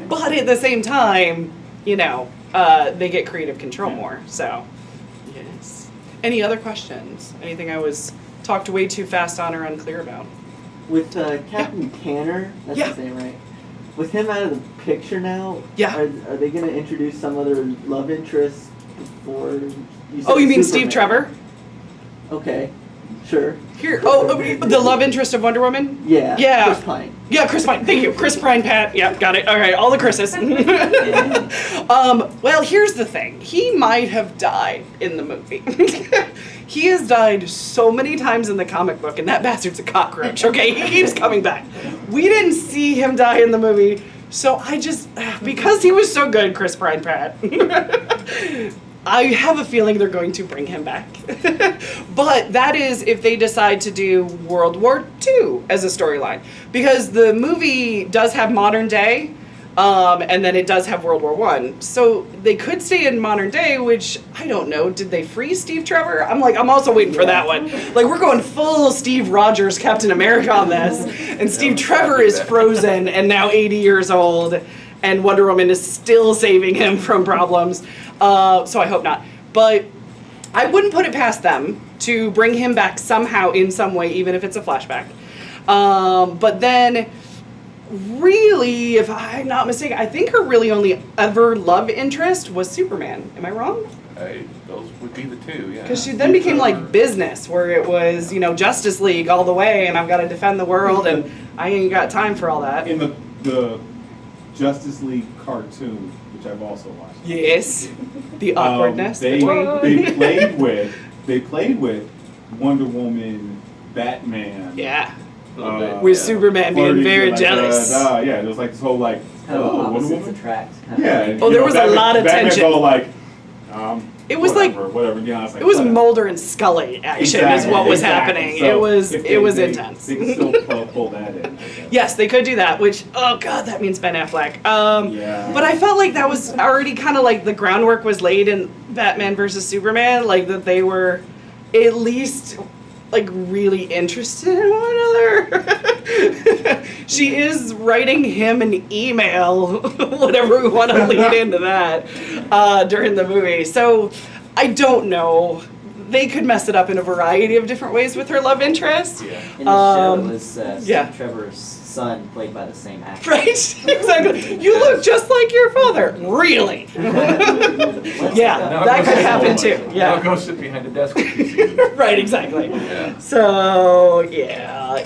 But at the same time, they get creative control more. So, yes. Any other questions? Anything I was talked way too fast on or unclear about? With Captain Canner, that's his name, right? With him out of the picture now, are they going to introduce some other love interest before you Oh, you mean Superman? Steve Trevor? Okay, sure. Here, the love interest of Wonder Woman? Yeah. Yeah. Chris Pine. Yeah, Chris Pine. Thank you. Chris Pine, Pat. Yeah, got it. All right, all the Chris's. Well, here's the thing. He might have died in the movie. He has died so many times in the comic book, and that bastard's a cockroach, okay? He keeps coming back. We didn't see him die in the movie, so because he was so good, Chris Pine, Pat, I have a feeling they're going to bring him back. But that is if they decide to do World War II as a storyline. Because the movie does have modern day, and then it does have World War I. So they could stay in modern day, which, I don't know, did they free Steve Trevor? I'm also waiting for that one. Like, we're going full Steve Rogers, Captain America on this. And Steve Trevor is frozen and now 80 years old. And Wonder Woman is still saving him from problems. So I hope not. But I wouldn't put it past them to bring him back somehow in some way, even if it's a flashback. But then, really, if I'm not mistaken, I think her really only ever love interest was Superman. Am I wrong? Those would be the two, yeah. Because she then became like business, where it was, Justice League all the way, and I've got to defend the world, and I ain't got time for all that. In the Justice League cartoon, which I've also watched. Yes, the awkwardness. They played with Wonder Woman, Batman. Yeah. With Superman being very jealous. Yeah, there was like this whole like, Kind of Wonder opposites Woman. attract. Yeah. and, Oh, there was a lot of Batman's tension. all like, It was whatever. Yeah, it's like, it was whatever. Mulder and Scully action is what was happening. So it was if intense. They can still pull that in. I guess. Yes, they could do that, which, oh god, that means Ben Affleck. Yeah. But I felt like that was already kind of like the groundwork was laid in Batman versus Superman, like that they were at least like really interested in one another. She is writing him an email, whatever we want to lead into that, during the movie. So I don't know. They could mess it up in a variety of different ways with her love interest. Yeah. In the show, it was Steve yeah. Trevor's son, played by the same actor. Right? Exactly. You look just like your father. Really? Yeah, that could happen too. Now Yeah. go sit behind a desk with you. Right, exactly. Yeah. So, yeah,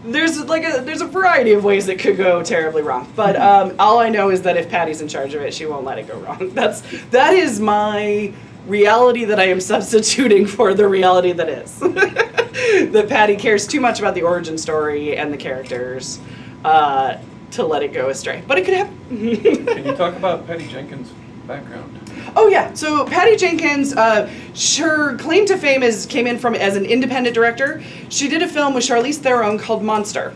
there's a variety of ways that could go terribly wrong. But all I know is that if Patty's in charge of it, she won't let it go wrong. That is my reality that I am substituting for the reality that is. That Patty cares too much about the origin story and the characters to let it go astray. But it could happen. Can you talk about Patty Jenkins' background. Oh yeah, so Patty Jenkins, her claim to fame came in from as an independent director. She did a film with Charlize Theron called Monster.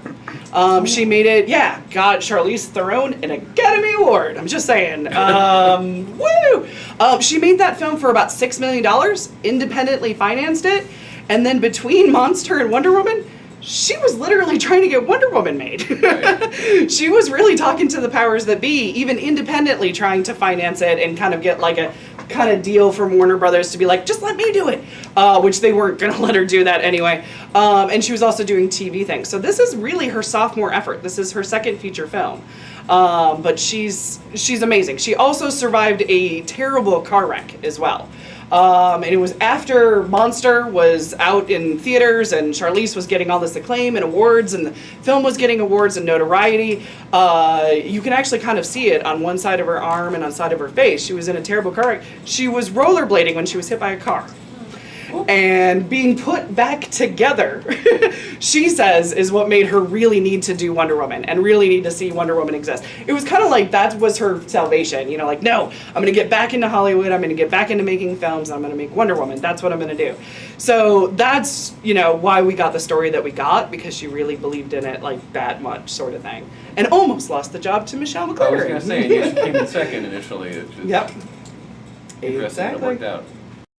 She made it, got Charlize Theron an Academy Award. I'm just saying. Woo! She made that film for about $6 million, independently financed it, and then between Monster and Wonder Woman, she was literally trying to get Wonder Woman made. Right. She was really talking to the powers that be, even independently trying to finance it and kind of get like a kind of deal from Warner Brothers to be like, just let me do it, which they weren't going to let her do that anyway. And she was also doing TV things. So this is really her sophomore effort. This is her second feature film. But she's amazing. She also survived a terrible car wreck as well. And it was after Monster was out in theaters and Charlize was getting all this acclaim and awards and the film was getting awards and notoriety. You can actually kind of see it on one side of her arm and on the side of her face. She was in a terrible car wreck. She was rollerblading when she was hit by a car. And being put back together, she says, is what made her really need to do Wonder Woman and really need to see Wonder Woman exist. It was kind of like that was her salvation, you know, like, no, I'm going to get back into Hollywood, I'm going to get back into making films, I'm going to make Wonder Woman, that's what I'm going to do. So that's, you know, why we got the story that we got, because she really believed in it like that much sort of thing. And almost lost the job to Michelle McLaren. I was going to say, yeah, she came in second initially. It just yep. Exactly. It worked out.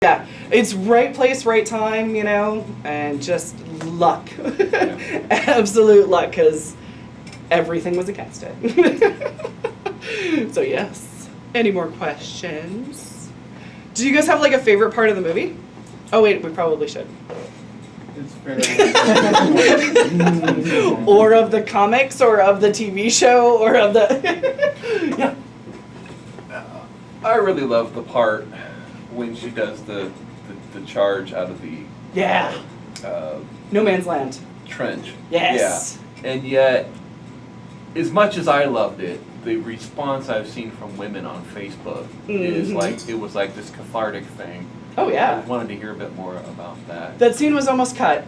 Yeah, it's right place, right time, you know, and just luck. Yeah. Absolute luck, because everything was against it. So yes. Any more questions? Do you guys have like a favorite part of the movie? Oh wait, we probably should. It's fair. Or of the comics, or of the TV show, or of the... Yeah. I really love the part when she does the charge out of the No Man's Land trench. Yes. Yeah. And yet, as much as I loved it, the response I've seen from women on Facebook is like, it was like this cathartic thing. Oh yeah. I wanted to hear a bit more about that. That scene was almost cut.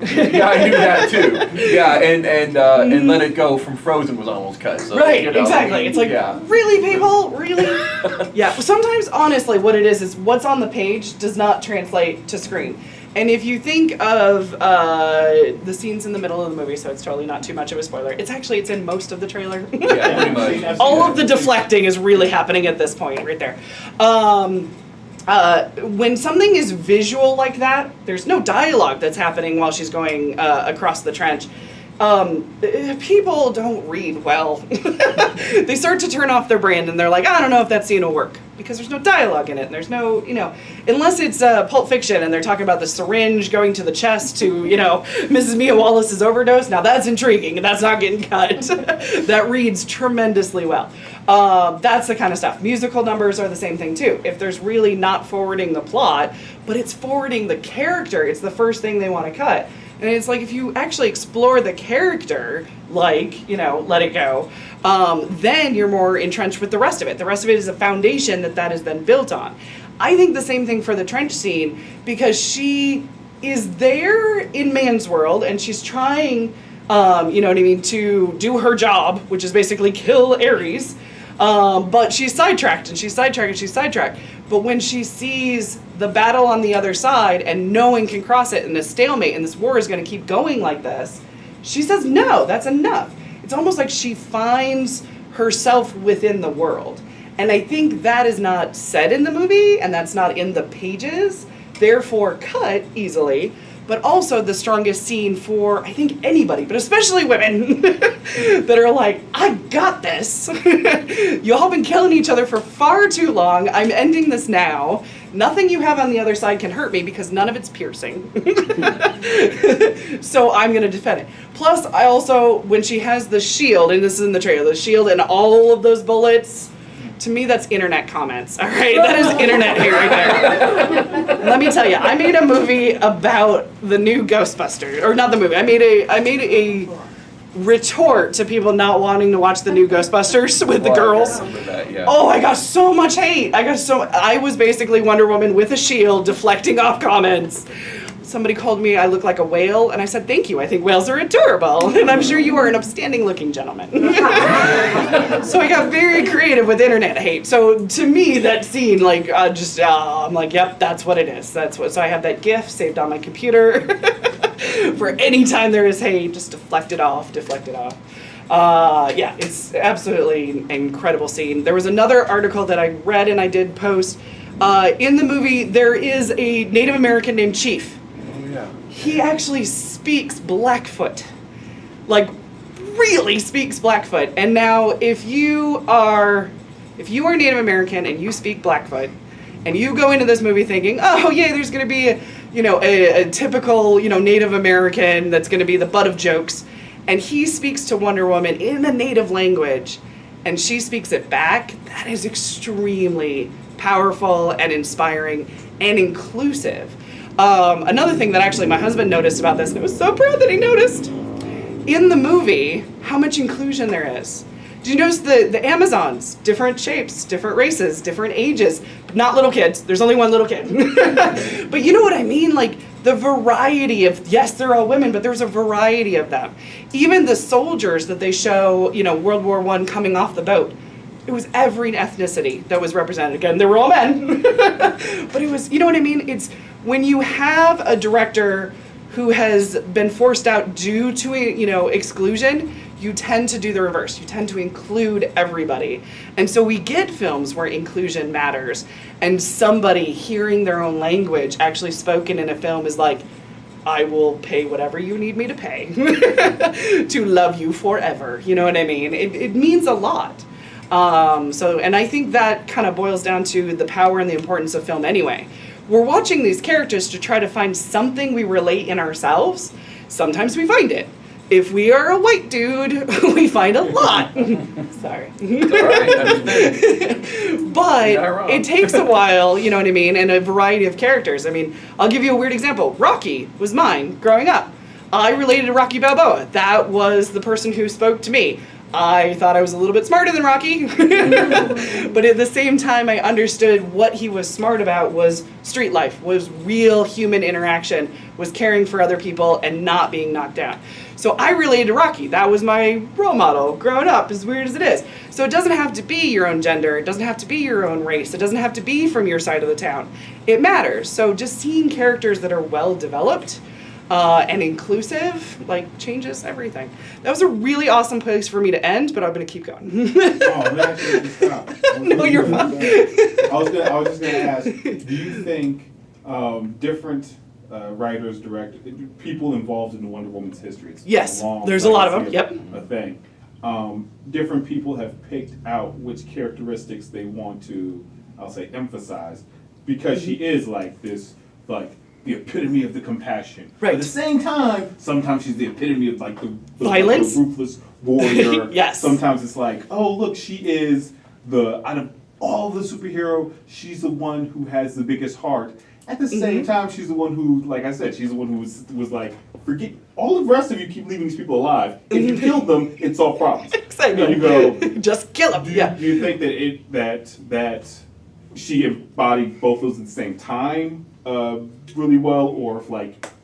Yeah, I knew that too. Yeah, and Let It Go from Frozen was almost cut. So, right, you know, exactly. It's like, really, people? Really? Yeah, sometimes, honestly, what it is what's on the page does not translate to screen. And if you think of the scenes in the middle of the movie, so it's totally not too much of a spoiler, it's in most of the trailer. Yeah, pretty much. All of the deflecting is really happening at this point, right there. When something is visual like that, there's no dialogue that's happening while she's going across the trench. People don't read well. They start to turn off their brain and they're like, I don't know if that scene will work, because there's no dialogue in it. And there's no, you know, unless it's Pulp Fiction and they're talking about the syringe going to the chest to, you know, Mrs. Mia Wallace's overdose. Now that's intriguing and that's not getting cut. That reads tremendously well. That's the kind of stuff. Musical numbers are the same thing too. If there's really not forwarding the plot, but it's forwarding the character, it's the first thing they want to cut. And it's like, if you actually explore the character, like, you know, Let It Go, then you're more entrenched with the rest of it. The rest of it is a foundation that is then built on. I think the same thing for the trench scene, because she is there in man's world and she's trying, you know what I mean, to do her job, which is basically kill Ares. But she's sidetracked and she's sidetracked and she's sidetracked. But when she sees the battle on the other side and no one can cross it and a stalemate and this war is going to keep going like this, she says, no, that's enough. It's almost like she finds herself within the world. And I think that is not said in the movie and that's not in the pages, therefore cut easily. But also the strongest scene for, I think, anybody, but especially women, that are like, I got this. Y'all been killing each other for far too long. I'm ending this now. Nothing you have on the other side can hurt me because none of it's piercing. So I'm going to defend it. Plus, I also, when she has the shield, and this is in the trailer, the shield and all of those bullets, to me, that's internet comments, all right? That is internet hate right there. Let me tell you, I made a movie about the new Ghostbusters, or not the movie. I made a retort to people not wanting to watch the new Ghostbusters with the girls. I remember that, yeah. Oh, I got so much hate. I was basically Wonder Woman with a shield deflecting off comments. somebody called me I look like a whale, and I said, thank you, I think whales are adorable, and I'm sure you are an upstanding looking gentleman. So I got very creative with internet hate. So to me, that scene, like, I'm like, yep, that's what it is. So I have that GIF saved on my computer for any time there is hate, just deflect it off. Yeah, it's absolutely an incredible scene. There was another article that I read and I did post. In the movie, there is a Native American named Chief. Oh, yeah. He actually speaks Blackfoot. Like, really speaks Blackfoot. And now, if you are Native American and you speak Blackfoot, and you go into this movie thinking, oh, yeah, there's going to be a typical, Native American that's going to be the butt of jokes, and he speaks to Wonder Woman in the native language, and she speaks it back, that is extremely powerful and inspiring and inclusive. Another thing that actually my husband noticed about this, and I was so proud that he noticed, in the movie, how much inclusion there is. Did you notice the Amazons? Different shapes, different races, different ages. Not little kids. There's only one little kid. But you know what I mean? Like, the variety of, yes, they're all women, but there's a variety of them. Even the soldiers that they show, World War I coming off the boat, it was every ethnicity that was represented. Again, they were all men. But it was, you know what I mean? It's when you have a director who has been forced out due to, exclusion, you tend to do the reverse. You tend to include everybody. And so we get films where inclusion matters, and somebody hearing their own language actually spoken in a film is like, I will pay whatever you need me to pay to love you forever. You know what I mean? It means a lot. And I think that kind of boils down to the power and the importance of film anyway. We're watching these characters to try to find something we relate in ourselves. Sometimes we find it. If we are a white dude, we find a lot. Sorry. All right, understand. But You're not wrong. it takes a while, you know what I mean, and a variety of characters. I mean, I'll give you a weird example. Rocky was mine growing up. I related to Rocky Balboa. That was the person who spoke to me. I thought I was a little bit smarter than Rocky, but at the same time I understood what he was smart about was street life, was real human interaction, was caring for other people and not being knocked down. So I related to Rocky. That was my role model growing up, as weird as it is. So it doesn't have to be your own gender, it doesn't have to be your own race, it doesn't have to be from your side of the town. It matters. So just seeing characters that are well developed and inclusive, changes everything. That was a really awesome place for me to end, but I'm going to keep going. Oh, man, stop. No, you're fine. I was just going to ask, do you think different writers, directors, people involved in the Wonder Woman's history? It's Yes, a long there's a lot of them, legacy yep. A thing. Different people have picked out which characteristics they want to, I'll say, emphasize, because she is the epitome of the compassion. Right. At the same time, sometimes she's the epitome of the violence, the ruthless warrior. Yes. Sometimes it's like, oh look, she is out of all the superhero, she's the one who has the biggest heart. At the same time, she's the one who, like I said, she's the one who was like, forget all the rest of you, keep leaving these people alive. If you killed them, it solved problems. Exactly. And you go, just kill them. do you think that she embodied both those at the same time really well, or if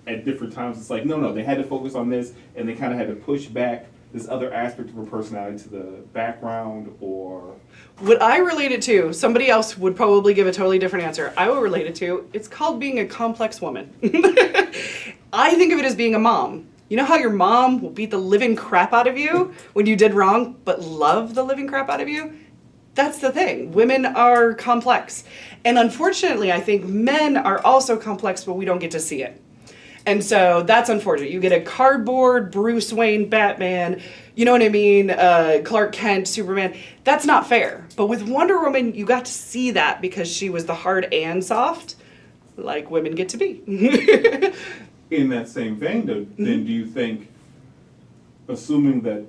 at different times it's no, they had to focus on this and they kind of had to push back this other aspect of her personality to the background? Or what I related to, somebody else would probably give a totally different answer. I will relate it to, it's called being a complex woman. I think of it as being a mom. You know how your mom will beat the living crap out of you when you did wrong, but love the living crap out of you? That's the thing. Women are complex. And unfortunately, I think men are also complex, but we don't get to see it. And so that's unfortunate. You get a cardboard Bruce Wayne Batman, you know what I mean, Clark Kent, Superman. That's not fair. But with Wonder Woman, you got to see that because she was the hard and soft, like women get to be. in that same vein, though, then do you think, assuming that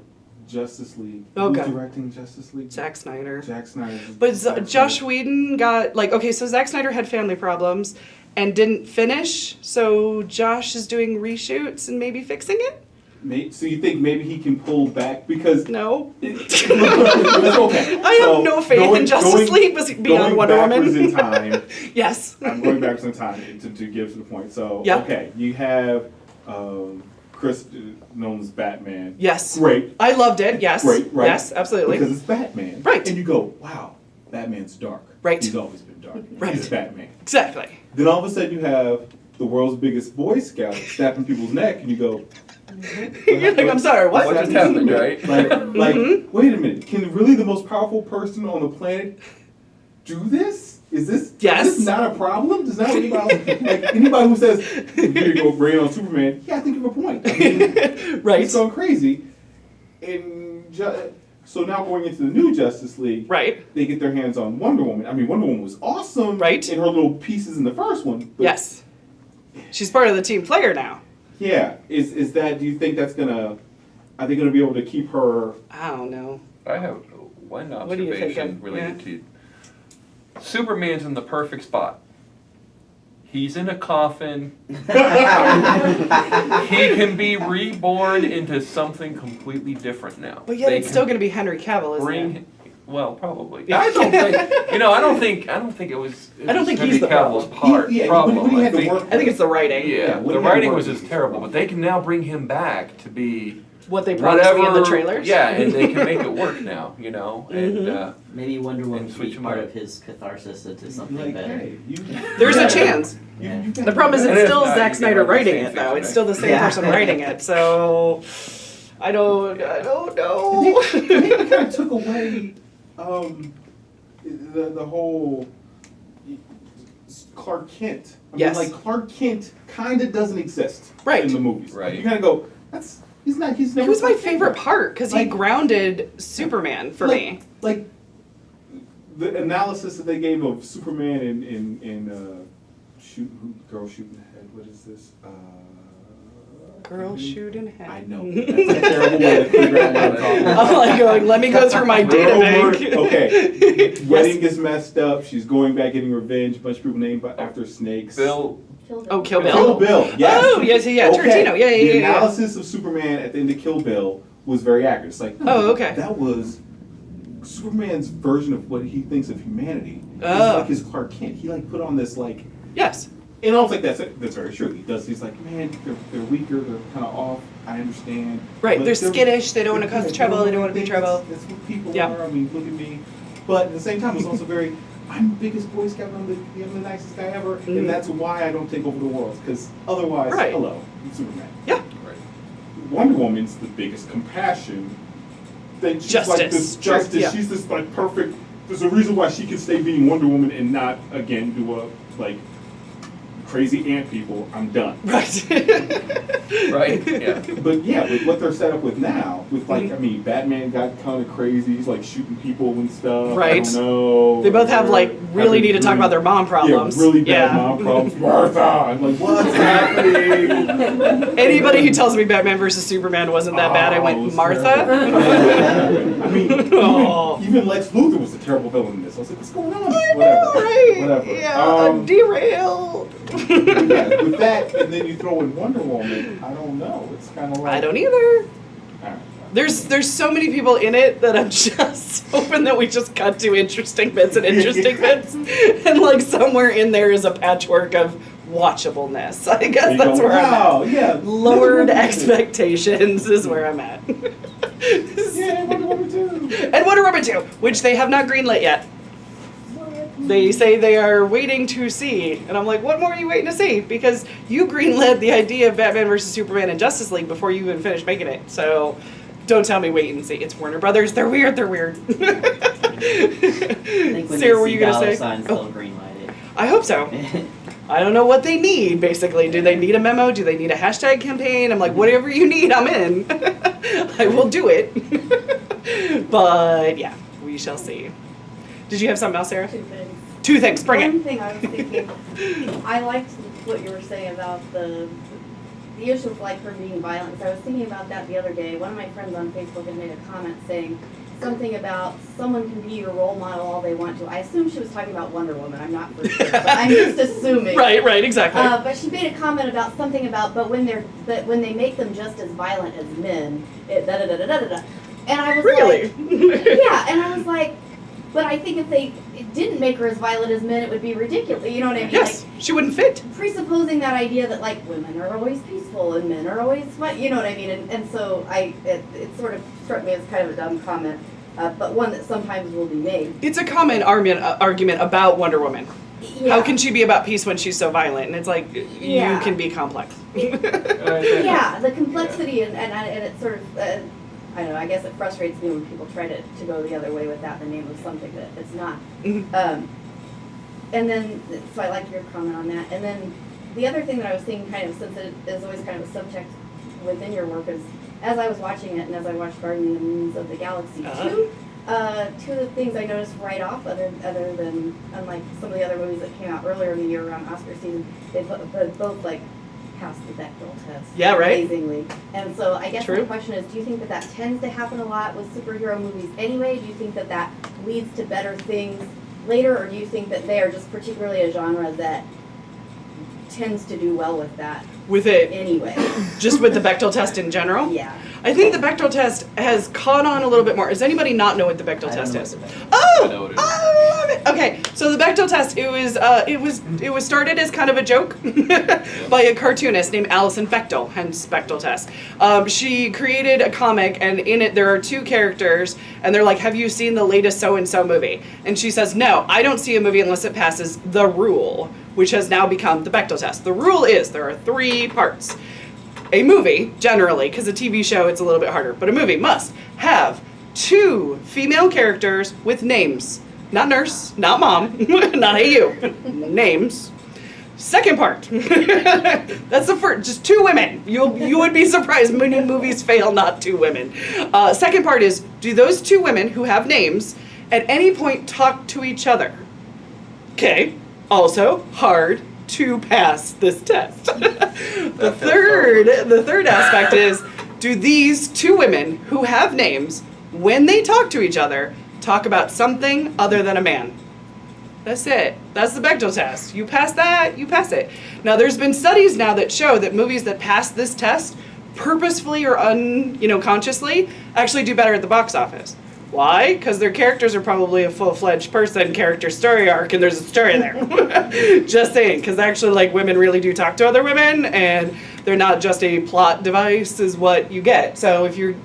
Justice League, who's directing Justice League? Zack Snyder. Jack Snyder. But Josh Whedon got, so Zack Snyder had family problems and didn't finish, so Josh is doing reshoots and maybe fixing it? So you think maybe he can pull back because No. that's okay. I have no faith in Justice League beyond Wonder Woman. Going backwards in time. Yes. I'm going backwards in time to give to the point. So Yeah. okay, you have Chris known as Batman. Yes. Great. I loved it. Yes. Great. Right. Yes. Absolutely. Because it's Batman. Right. And you go, wow, Batman's dark. Right. He's always been dark. Right. He's Batman. Exactly. Then all of a sudden you have the world's biggest Boy Scout snapping people's neck, and you go, You're like, I'm sorry. What? What just happened, right? Like, wait a minute. Can really the most powerful person on the planet do this? Is this not a problem? Does not anybody who says here you go rain on Superman? Yeah, I think you have a point. I mean, Right. It's so crazy. And so now going into the new Justice League, Right. they get their hands on Wonder Woman. I mean, Wonder Woman was awesome, Right. in her little pieces in the first one. But Yes. She's part of the team player now. yeah, is that? Do you think that's gonna? Are they gonna be able to keep her? I don't know. I have one What are you observation thinking? related to Superman's in the perfect spot. He's in a coffin. He can be reborn into something completely different now. But yet They it's can still going to be Henry Cavill, isn't bring. it? Well, probably. Yeah. I don't think. I don't think it was. I don't think Henry he's the Cavill's problem. problem. When he had to I think, work. I think it's the writing. yeah, when the he had writing work, was just terrible. But they can now bring him back to be What they promised me in the whatever. trailers. Yeah, and they can make it work now. And Mhm. Maybe Wonder Woman And could switch be him part out. of his catharsis into something Like, better. hey, There's Yeah. a chance. You The problem is And it's if still not, Zack you Snyder can write the writing same it, though. fiction, It's still the same Yeah. person writing it, so I don't They know. kind of took away the whole Clark Kent. I Yes. mean, like Clark Kent kind of doesn't exist Right. in the movies. Right. You kind of go, he's never. He was my Clark Kent. favorite part because he Like- grounded Superman for me. Like the analysis that they gave of Superman in girl shooting the head. What is this? Girl shooting head. I know. That's a terrible way to figure out what I'm talking about. I'm like going, let me go through my data bank. Okay. Wedding gets messed up. She's going back getting revenge. A bunch of people named after snakes. Bill. Oh, Kill Bill. Kill Bill. Yes. Oh, yes, yeah, Tarantino. Yeah, The yeah. analysis of Superman at the end of Kill Bill was very accurate. It's like, Oh, okay. that was Superman's version of what he thinks of humanity. It's Oh. like his Clark Kent. He like put on this like. Yes. And I was like, that's very true. He does. He's like, man, they're weaker. They're kind of off. I understand. Right, But they're skittish, they don't wanna cause trouble, they don't wanna be think trouble. That's what people Yeah. are. I mean, look at me. But at the same time, it's also very. I'm the biggest Boy Scout. I'm the nicest guy ever, Mhm. and that's why I don't take over the world. Because otherwise, Right. hello, I'm Superman. Yeah. Right. Wonder Woman's the biggest compassion. That she's like Justice. this justice. Yeah. She's this like perfect. There's a reason why she can stay being Wonder Woman and not again do a like crazy ant people. I'm done. Right. Right. Yeah. But yeah, with what they're set up with now, with like, I mean, Batman got kind of crazy. He's like shooting people and stuff. I Right. don't know. They both have like really need to talk about their mom problems. Yeah, really bad Yeah. mom problems. Martha! I'm like, what's happening? Anybody who tells me Batman versus Superman wasn't that bad, I Oh, it went, was Martha? terrible. I mean, Oh. even Lex Luthor was a terrible villain in this. I was like, what's going on? I know, Whatever. right? Whatever. Yeah, derailed. Yeah, with that, and then you throw in Wonder Woman, I don't know. It's kind of like. I don't either. Alright. There's so many people in it that I'm just hoping that we just cut to interesting bits and interesting bits, and like somewhere in there is a patchwork of watchableness. I guess You that's go, where wow, I'm at. yeah. Lowered expectations is where I'm at. Yeah, Wonder Woman 2. And Wonder Woman 2, which they have not greenlit yet. They say they are waiting to see. And I'm like, what more are you waiting to see? Because you greenlit the idea of Batman versus Superman and Justice League before you even finished making it. So don't tell me wait and see. It's Warner Brothers. They're weird. They're weird. I think when Sarah, were they you see gonna dollar say? signs, Oh. they'll greenlight I hope so. it. I don't know what they need, basically. Do they need a memo? Do they need a hashtag campaign? I'm like, whatever you need, I'm in. I will do it. But yeah, we shall see. Did you have something else, Sarah? Two things. Two things. Bring One it. thing I was thinking, I liked what you were saying about the issue of like her being violent. 'Cause I was thinking about that the other day. One of my friends on Facebook had made a comment saying something about someone can be your role model all they want to. I assume she was talking about Wonder Woman. I'm not for sure, but I'm just assuming. Right, exactly. But she made a comment about something about, but when they make them just as violent as men, it da da da da da da. And I was really? like, yeah, and I was like, but I think if they didn't make her as violent as men, it would be ridiculous. You know what I mean? Yes, like, she wouldn't fit. Presupposing that idea that like women are always peaceful and men are always what, you know what I mean? And so it sort of struck me as kind of a dumb comment, but one that sometimes will be made. It's a common argument about Wonder Woman. Yeah. How can she be about peace when she's so violent? And it's like, you Yeah. can be complex. Yeah, the complexity and it sort of, I don't know, I guess it frustrates me when people try to go the other way with that in the name of something that it's not. Mhm. And then, so I like your comment on that. And then the other thing that I was thinking kind of, since it is always kind of a subject within your work, is as I was watching it and as I watched Guardian of the Moons of the Galaxy, two of the things I noticed right off, other than, unlike some of the other movies that came out earlier in the year around Oscar season, they both like passed the Bechdel test. Yeah, right. Amazingly. And so I guess True. my question is, do you think that tends to happen a lot with superhero movies anyway? Do you think that leads to better things later, or do you think that they are just particularly a genre that tends to do well with that With it, anyway? just with the Bechdel test in general? Yeah. I think the Bechdel test has caught on a little bit more. Does anybody not know what the Bechdel test is? I know what it is. I love it. Okay, so the Bechdel test, it was started as kind of a joke by a cartoonist named Alison Bechdel, hence Bechdel test. She created a comic, and in it there are two characters, and they're like, "Have you seen the latest so-and-so movie?" And she says, "No, I don't see a movie unless it passes the rule," which has now become the Bechdel test. The rule is there are 3 parts. A movie, generally, because a TV show it's a little bit harder, but a movie must have 2 female characters with names. Not nurse, not mom, not hey you. Names. Second part. That's the first, just 2 women. You would be surprised many movies fail not 2 women. Second part is, do those 2 women who have names at any point talk to each other? Okay. Also, hard to pass this test. The third aspect is, do these 2 women who have names, when they talk to each other, talk about something other than a man? That's it. That's the Bechdel test. You pass that, you pass it. Now, there's been studies now that show that movies that pass this test, purposefully or consciously, actually do better at the box office. Why? Because their characters are probably a full-fledged person, character story arc, and there's a story there. Just saying, because actually, like, women really do talk to other women, and they're not just a plot device is what you get. So if you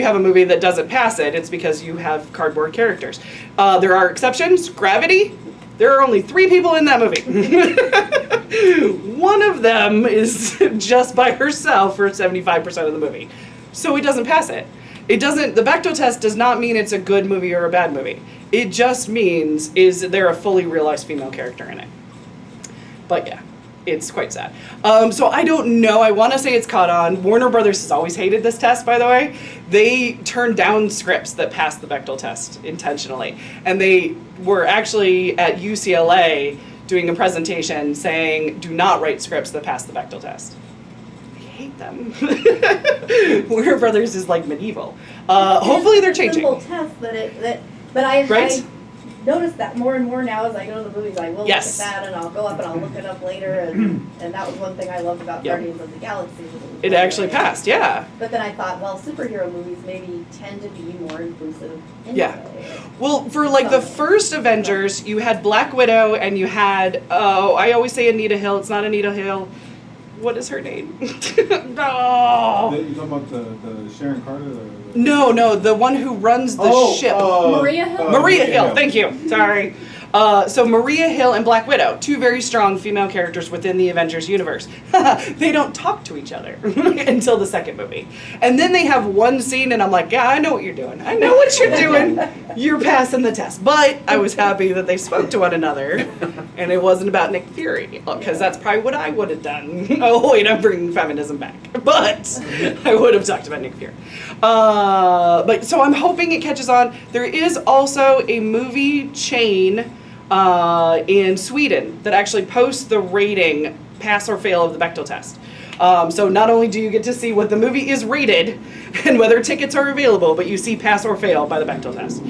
have a movie that doesn't pass it, it's because you have cardboard characters. There are exceptions. Gravity, there are only 3 people in that movie. One of them is just by herself for 75% of the movie. So it doesn't pass it. The Bechdel test does not mean it's a good movie or a bad movie. It just means, is there a fully realized female character in it? But yeah, it's quite sad. So I don't know. I want to say it's caught on. Warner Brothers has always hated this test, by the way. They turned down scripts that passed the Bechdel test intentionally. And they were actually at UCLA doing a presentation saying, do not write scripts that pass the Bechdel test. Hate them. Warner Brothers is like medieval. Hopefully they're changing. Simple test but I noticed that more and more now as I go to the movies. I will Yes. look at that and I'll go up and I'll look it up later, and that was one thing I loved about Yep. Guardians of the Galaxy. It actually passed, yeah. But then I thought, well, superhero movies maybe tend to be more inclusive anyway. Yeah. Well, for like the first Avengers, you had Black Widow and you had, I always say Anita Hill. It's not Anita Hill. What is her name? No. You talking about the Sharon Carter? No, the one who runs the ship. Maria Hill? Maria Hill, thank you. Sorry. So Maria Hill and Black Widow, 2 very strong female characters within the Avengers universe. They don't talk to each other until the second movie. And then they have one scene and I'm like, yeah, I know what you're doing. I know what you're doing. You're passing the test. But I was happy that they spoke to one another and it wasn't about Nick Fury, because that's probably what I would have done. Oh, wait, I'm bringing feminism back. But I would have talked about Nick Fury. But so I'm hoping it catches on. There is also a movie chain in Sweden that actually posts the rating, pass or fail, of the Bechdel test. So not only do you get to see what the movie is rated and whether tickets are available, but you see pass or fail by the Bechdel test.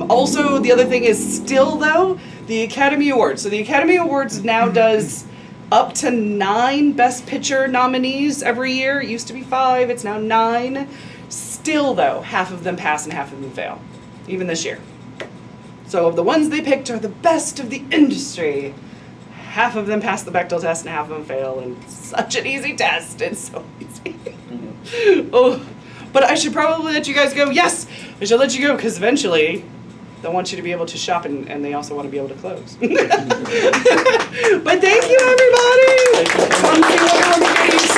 Also, the other thing is still, though, the Academy Awards. So the Academy Awards now does up to 9 Best Picture nominees every year. It used to be 5, it's now 9. Still, though, half of them pass and half of them fail, even this year. So of the ones they picked are the best of the industry. Half of them pass the Bechdel test and half of them fail, and it's such an easy test. It's so easy. Oh, but I should probably let you guys go. Yes, I should let you go because eventually they'll want you to be able to shop and they also want to be able to close. But thank you, everybody. Come see Wonder Woman 86.